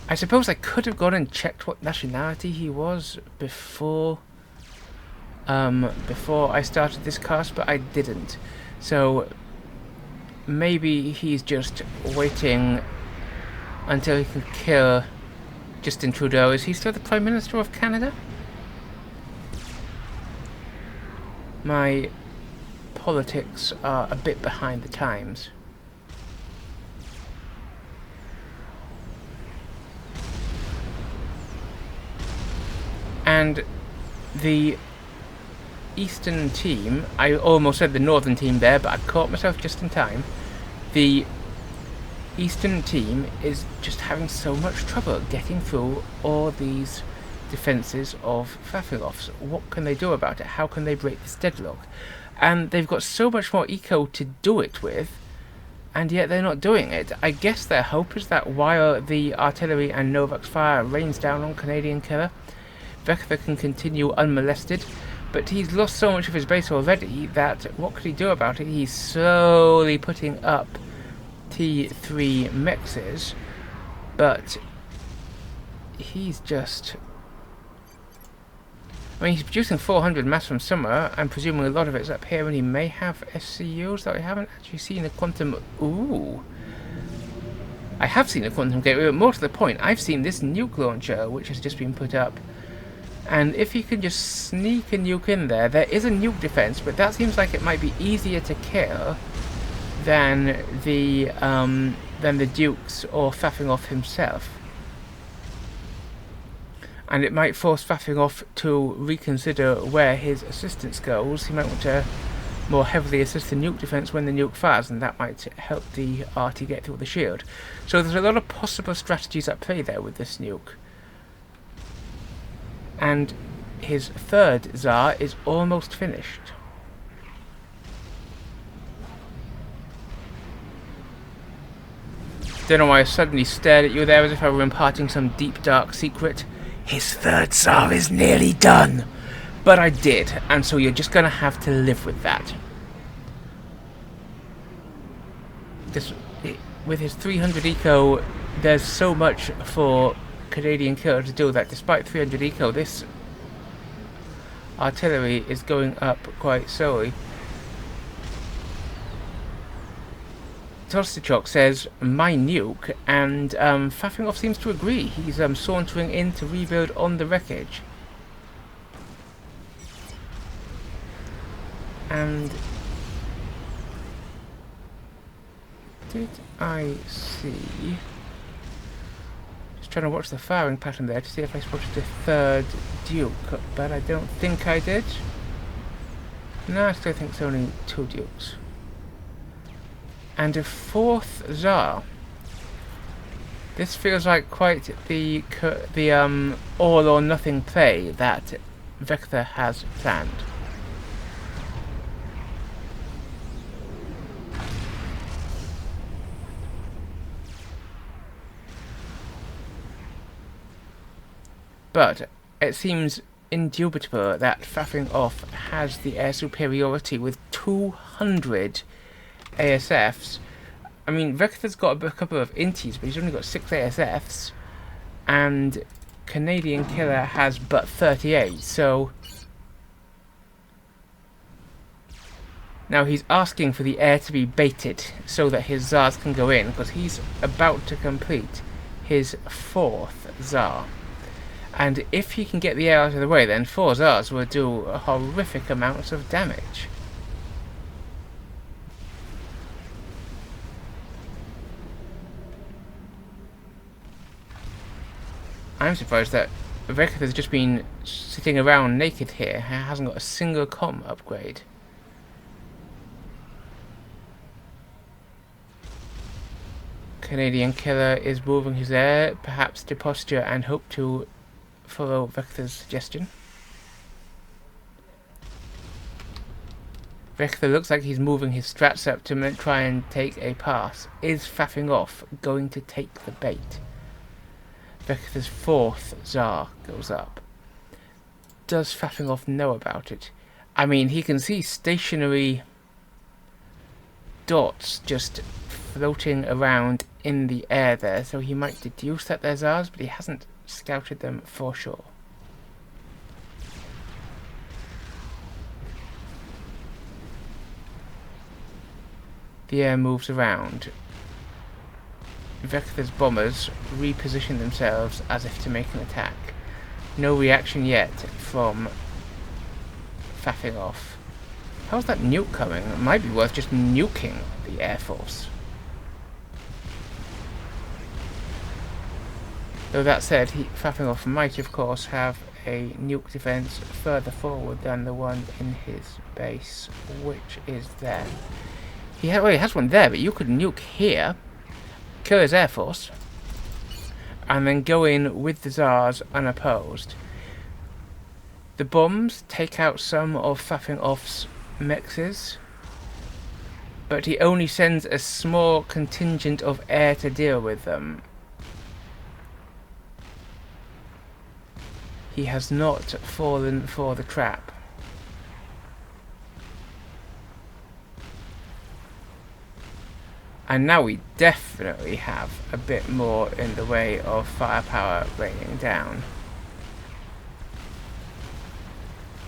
I suppose I could have gone and checked what nationality he was before I started this cast, but I didn't. So maybe he's just waiting until he can kill Justin Trudeau. Is he still the Prime Minister of Canada? My politics are a bit behind the times. And the Eastern team, I almost said the Northern team there, but I caught myself just in time. The Eastern team is just having so much trouble getting through all these defences of FaffingOffs. What can they do about it? How can they break this deadlock? And they've got so much more eco to do it with, and yet they're not doing it. I guess their hope is that while the artillery and Novax fire rains down on CanadianKiller, Weckethr can continue unmolested, but he's lost so much of his base already that what could he do about it? He's slowly putting up T3 mexes, but he's just... I mean, he's producing 400 mass from somewhere. I'm presuming a lot of it's up here, and he may have SCUs that I haven't actually seen a quantum... Ooh! I have seen a quantum gateway, but more to the point, I've seen this nuke launcher, which has just been put up. And if you can just sneak a nuke in there, there is a nuke defense, but that seems like it might be easier to kill than the Dukes or FaffingOff himself. And it might force FaffingOff to reconsider where his assistance goes. He might want to more heavily assist the nuke defense when the nuke fires, and that might help the arty get through the shield. So there's a lot of possible strategies at play there with this nuke. And his third CZAR is almost finished. Don't know why I suddenly stared at you there as if I were imparting some deep dark secret. His third CZAR is nearly done! But I did, and so you're just gonna have to live with that. With his 300 eco, there's so much for CanadianKiller to do that despite 300 eco, this artillery is going up quite slowly. Tostichok says, my nuke, and FaffingOff seems to agree. He's sauntering in to rebuild on the wreckage. And did I see... Just trying to watch the firing pattern there to see if I spotted a third Duke, but I don't think I did. No, I still think it's only 2 Dukes. And a 4th CZAR. This feels like quite the all or nothing play that Weckethr has planned. But it seems indubitable that FaffingOff has the air superiority with 200 ASFs. I mean, Weckethr's got a couple of inties, but he's only got 6 ASFs, and CanadianKiller has but 38, so now he's asking for the air to be baited so that his ZARs can go in, because he's about to complete his 4th ZAR. And if he can get the air out of the way, then 4 ZARs will do horrific amounts of damage. I'm surprised that Weckethr has just been sitting around naked here. He hasn't got a single comm upgrade. CanadianKiller is moving his air, perhaps to posture and hope to follow Weckethr's suggestion. Weckethr looks like he's moving his strats up to try and take a pass. Is FaffingOff going to take the bait? Weckethr's 4th ZAR goes up. Does FaffingOff know about it? I mean, he can see stationary dots just floating around in the air there, so he might deduce that they're ZARs, but he hasn't scouted them for sure. The air moves around. Weckethr's bombers reposition themselves as if to make an attack. No reaction yet from FaffingOff. How's that nuke coming? It might be worth just nuking the Air Force. Though that said, FaffingOff might of course have a nuke defense further forward than the one in his base, which is there. He has one there, but you could nuke here, kill his Air Force, and then go in with the ZARs unopposed. The bombs take out some of FaffingOff's mexes, but he only sends a small contingent of air to deal with them. He has not fallen for the trap. And now we definitely have a bit more in the way of firepower raining down.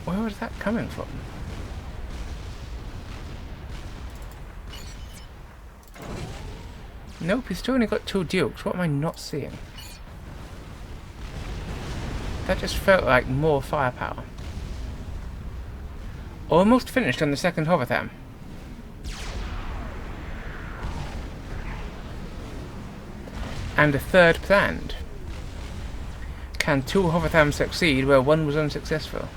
Where was that coming from? Nope, he's still only got 2 dukes. What am I not seeing? That just felt like more firepower. Almost finished on the 2nd Hovertham. And a 3rd planned. Can 2 Hoverthams succeed where 1 was unsuccessful?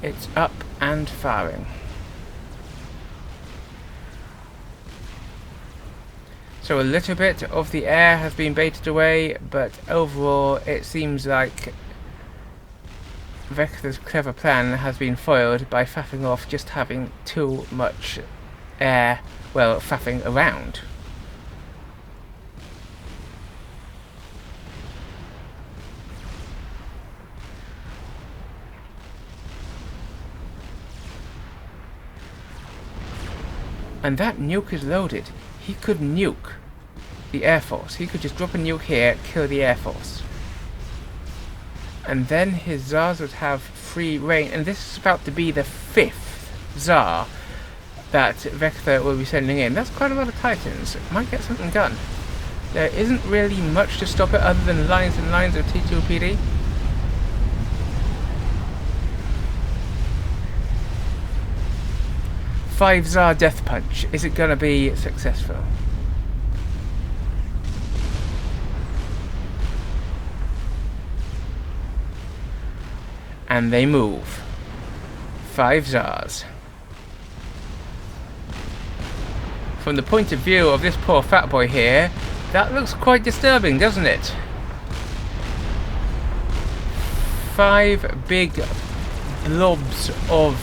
It's up and firing. So a little bit of the air has been baited away, but overall it seems like Weckethr's clever plan has been foiled by FaffingOff just having too much air, well, faffing around. And that nuke is loaded. He could nuke the Air Force. He could just drop a nuke here, kill the Air Force. And then his ZARs would have free reign. And this is about to be the 5th ZAR that Weckethr will be sending in. That's quite a lot of Titans. Might get something done. There isn't really much to stop it other than lines and lines of T2PD. Five ZAR death punch. Is it gonna be successful? And they move. 5 ZARs. From the point of view of this poor fat boy here, that looks quite disturbing, doesn't it? 5 big blobs of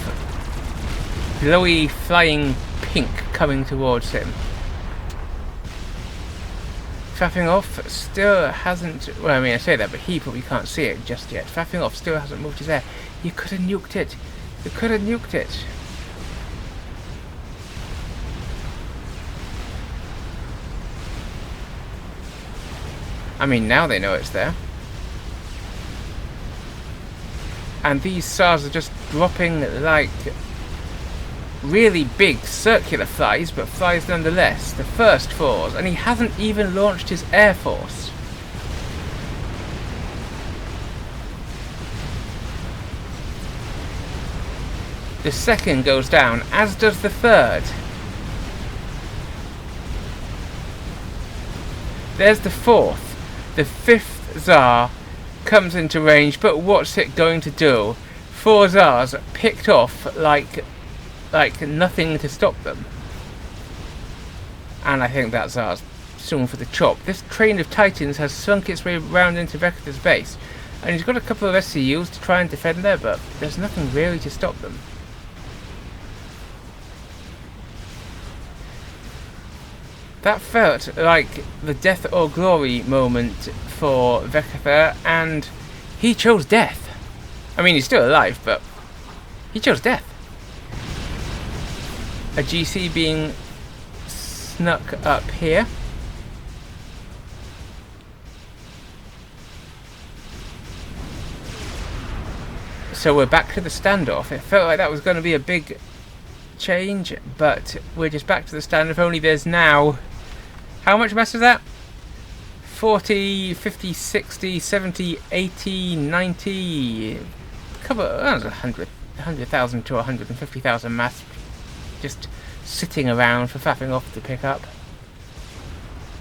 glowy flying pink coming towards him. FaffingOff still hasn't... Well, I mean, I say that, but he probably can't see it just yet. FaffingOff still hasn't moved his air. You could have nuked it. You could have nuked it. I mean, now they know it's there. And these SARs are just dropping like really big circular flies, but flies nonetheless. The first fours, and he hasn't even launched his Air Force. The second goes down, as does the third. There's the fourth. The fifth ZAR comes into range, but what's it going to do? 4 ZARs picked off like nothing to stop them. And I think that ZAR's soon for the chop. This train of Titans has sunk its way round into Weckethr's base, and he's got a couple of SCUs to try and defend there, but there's nothing really to stop them. That felt like the death or glory moment for Weckethr, and he chose death. I mean, he's still alive, but he chose death. A GC being snuck up here. So we're back to the standoff. It felt like that was going to be a big change, but we're just back to the standoff, only there's now... How much mass is that? 40, 50, 60, 70, 80, 90... Cover, that's 100,000 to 150,000 mass just sitting around for FaffingOff to pick up.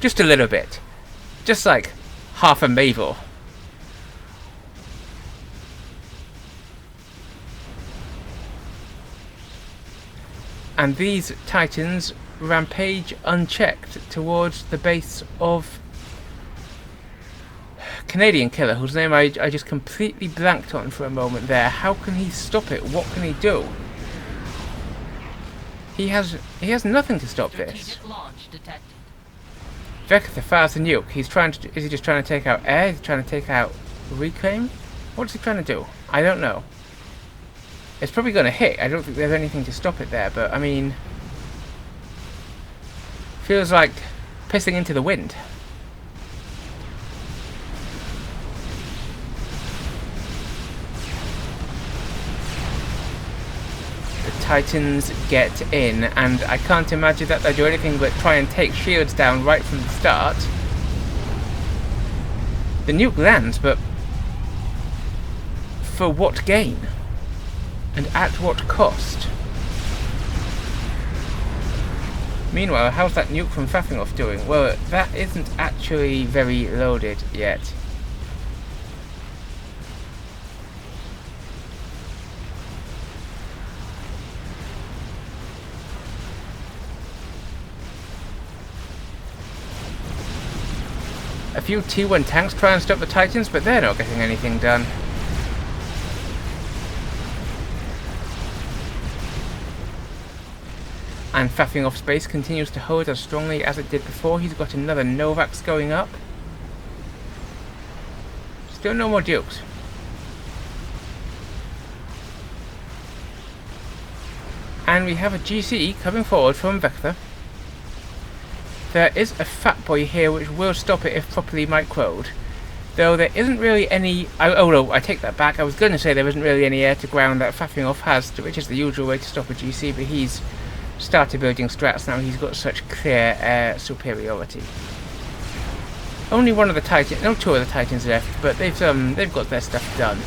Just a little bit. Just like half a Mabel. And these Titans rampage unchecked towards the base of CanadianKiller, whose name I just completely blanked on for a moment there. How can he stop it? What can he do? He has nothing to stop this. Weckethr fires the nuke. He's trying to. Is he just trying to take out air? Is he trying to take out reclaim? What's he trying to do? I don't know. It's probably going to hit. I don't think there's anything to stop it there, but I mean, feels like pissing into the wind. The Titans get in, and I can't imagine that they do anything but try and take shields down right from the start. The nuke lands, but for what gain? And at what cost? Meanwhile, how's that nuke from FaffingOff doing? Well, that isn't actually very loaded yet. A few T1 tanks try and stop the Titans, but they're not getting anything done. And FaffingOff's base continues to hold as strongly as it did before. He's got another Novax going up. Still no more Dukes. And we have a GC coming forward from Weckethr. There is a fat boy here which will stop it if properly microed. Though there isn't really any... oh no, I take that back. I was going to say there isn't really any air to ground that FaffingOff has, which is the usual way to stop a GC, but he's started building strats now. He's got such clear air superiority. Only one of the Titans, no, 2 of the Titans left, but they've got their stuff done.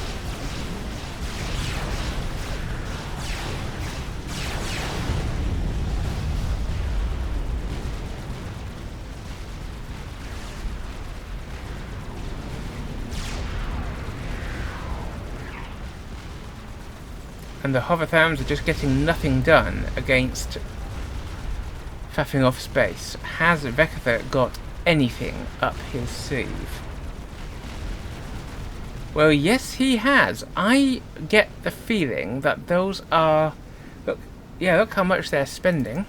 And the Hoverthams are just getting nothing done against FaffingOff's base. Has Weckethr got anything up his sleeve? Well, yes, he has. I get the feeling that those are... Look, yeah, look how much they're spending.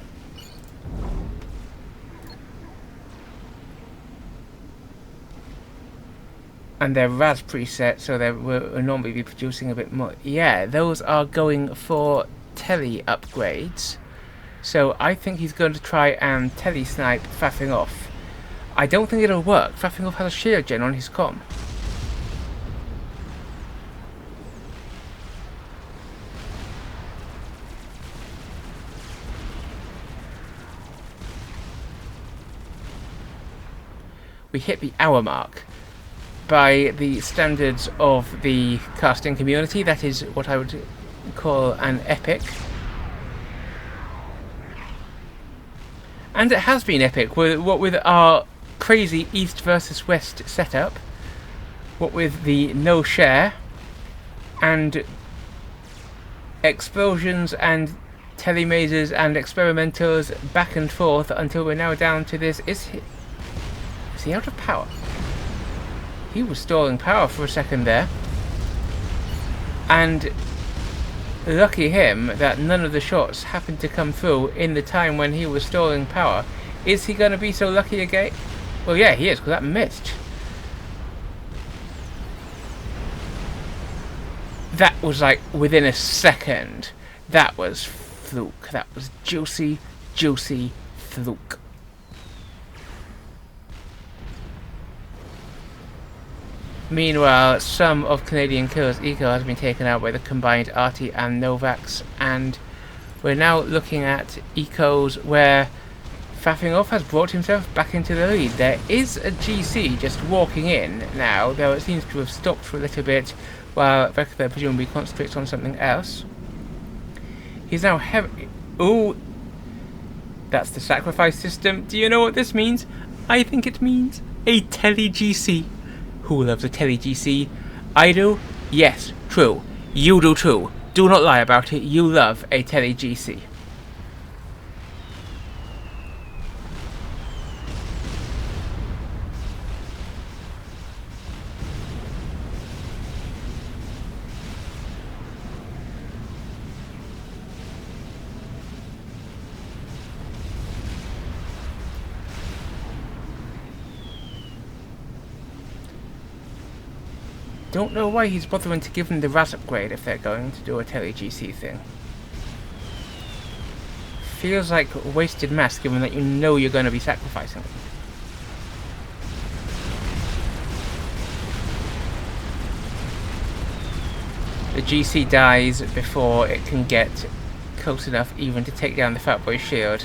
And they're RAS preset, so they will normally be producing a bit more. Yeah, those are going for tele upgrades. So I think he's going to try and tele-snipe FaffingOff. I don't think it'll work. FaffingOff has a shield gen on his comm. We hit the hour mark. By the standards of the casting community, that is what I would call an epic. And it has been epic, what with our crazy east versus west setup, what with the no share, and explosions and telemazes and experimentals back and forth until we're now down to this. Is he out of power? He was stalling power for a second there. And lucky him that none of the shots happened to come through in the time when he was stalling power. Is he going to be so lucky again? Well, yeah, he is, because that missed. That was like within a second. That was fluke. That was juicy, juicy fluke. Meanwhile, some of CanadianKiller's eco has been taken out by the combined Arty and Novax, and we're now looking at ecos where FaffingOff has brought himself back into the lead. There is a GC just walking in now, though it seems to have stopped for a little bit while Weckethr presumably concentrates on something else. He's now heavy. Ooh, that's the sacrifice system. Do you know what this means? I think it means a tele-GC. Who loves a tele-GC? I do? Yes, true. You do too. Do not lie about it. You love a tele-GC. Don't know why he's bothering to give them the RAS upgrade if they're going to do a tele-GC thing. Feels like wasted mass given that you know you're going to be sacrificing them. The GC dies before it can get close enough even to take down the Fatboy shield.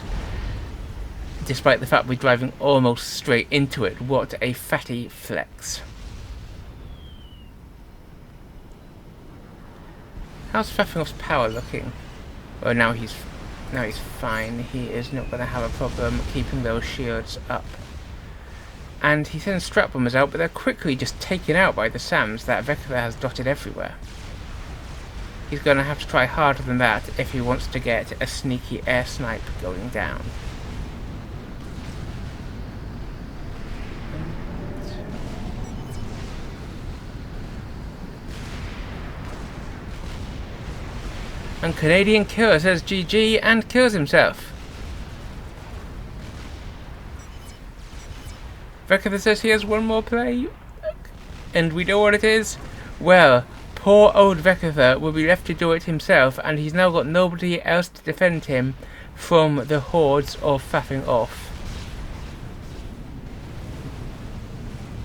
Despite the fact we're driving almost straight into it. What a fatty flex. How's FaffingOff's power looking? Oh, now he's fine. He is not going to have a problem keeping those shields up. And he sends strap bombers out, but they're quickly just taken out by the SAMs that Weckethr has dotted everywhere. He's going to have to try harder than that if he wants to get a sneaky air snipe going down. And CanadianKiller says GG and kills himself. Weckethr says he has one more play. And we know what it is. Well, poor old Weckethr will be left to do it himself, and he's now got nobody else to defend him from the hordes of FaffingOff.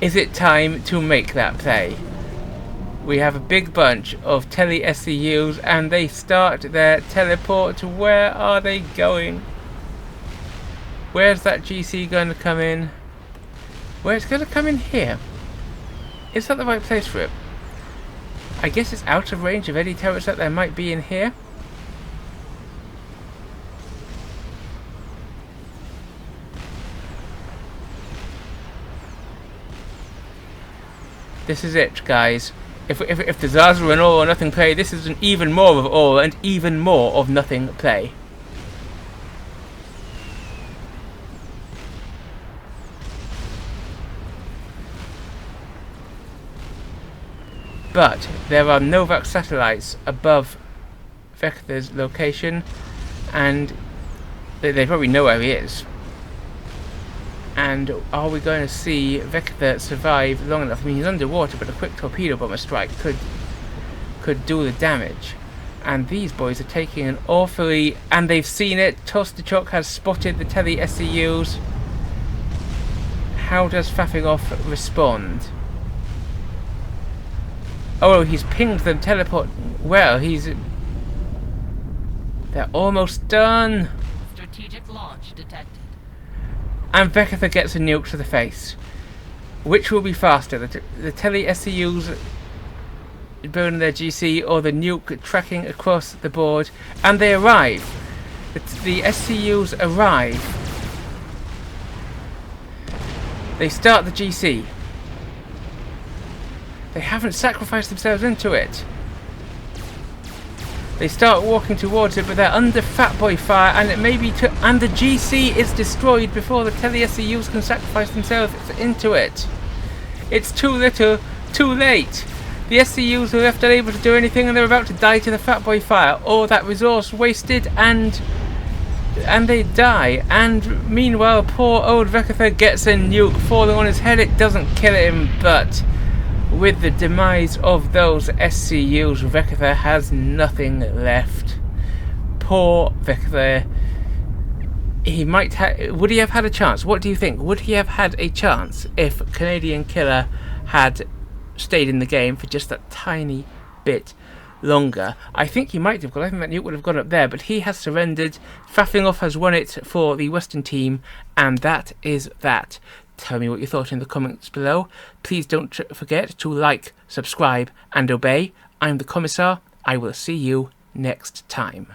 Is it time to make that play? We have a big bunch of tele-SCUs and they start their teleport. Where are they going? Where's that GC going to come in? Well, it's going to come in here. Is that the right place for it? I guess it's out of range of any turrets that there might be in here. This is it, guys. If the ZARs were an all or nothing play, this is an even more of all and even more of nothing play. But there are Novax satellites above Weckethr's location, and they probably know where he is. And are we going to see Weckethr survive long enough? I mean, he's underwater, but a quick torpedo bomber strike could do the damage. And these boys are taking an awfully... And they've seen it. Toasterchuck has spotted the tele-SCUs. How does FaffingOff respond? Oh, he's pinged them teleport... Well, they're almost done. Strategic launch detected. And Weckethr gets a nuke to the face. Which will be faster? The tele-SCUs burning their GC or the nuke tracking across the board? And they arrive. The SCUs arrive. They start the GC. They haven't sacrificed themselves into it. They start walking towards it, but they're under Fatboy fire, and it may be and the GC is destroyed before the tele-SCUs can sacrifice themselves into it. It's too little, too late. The SCUs are left unable to do anything, and they're about to die to the Fatboy fire. All that resource wasted, and they die. And meanwhile, poor old Weckethr gets a nuke falling on his head. It doesn't kill him, but with the demise of those SCUs, Weckethr has nothing left. Poor Weckethr. He might would he have had a chance? What do you think? Would he have had a chance if CanadianKiller had stayed in the game for just a tiny bit longer? I think he might have, because I think that nuke would have gone up there, but he has surrendered. FaffingOff has won it for the Western team, and that is that. Tell me what you thought in the comments below. Please don't forget to like, subscribe, and obey. I'm TheCommissar. I will see you next time.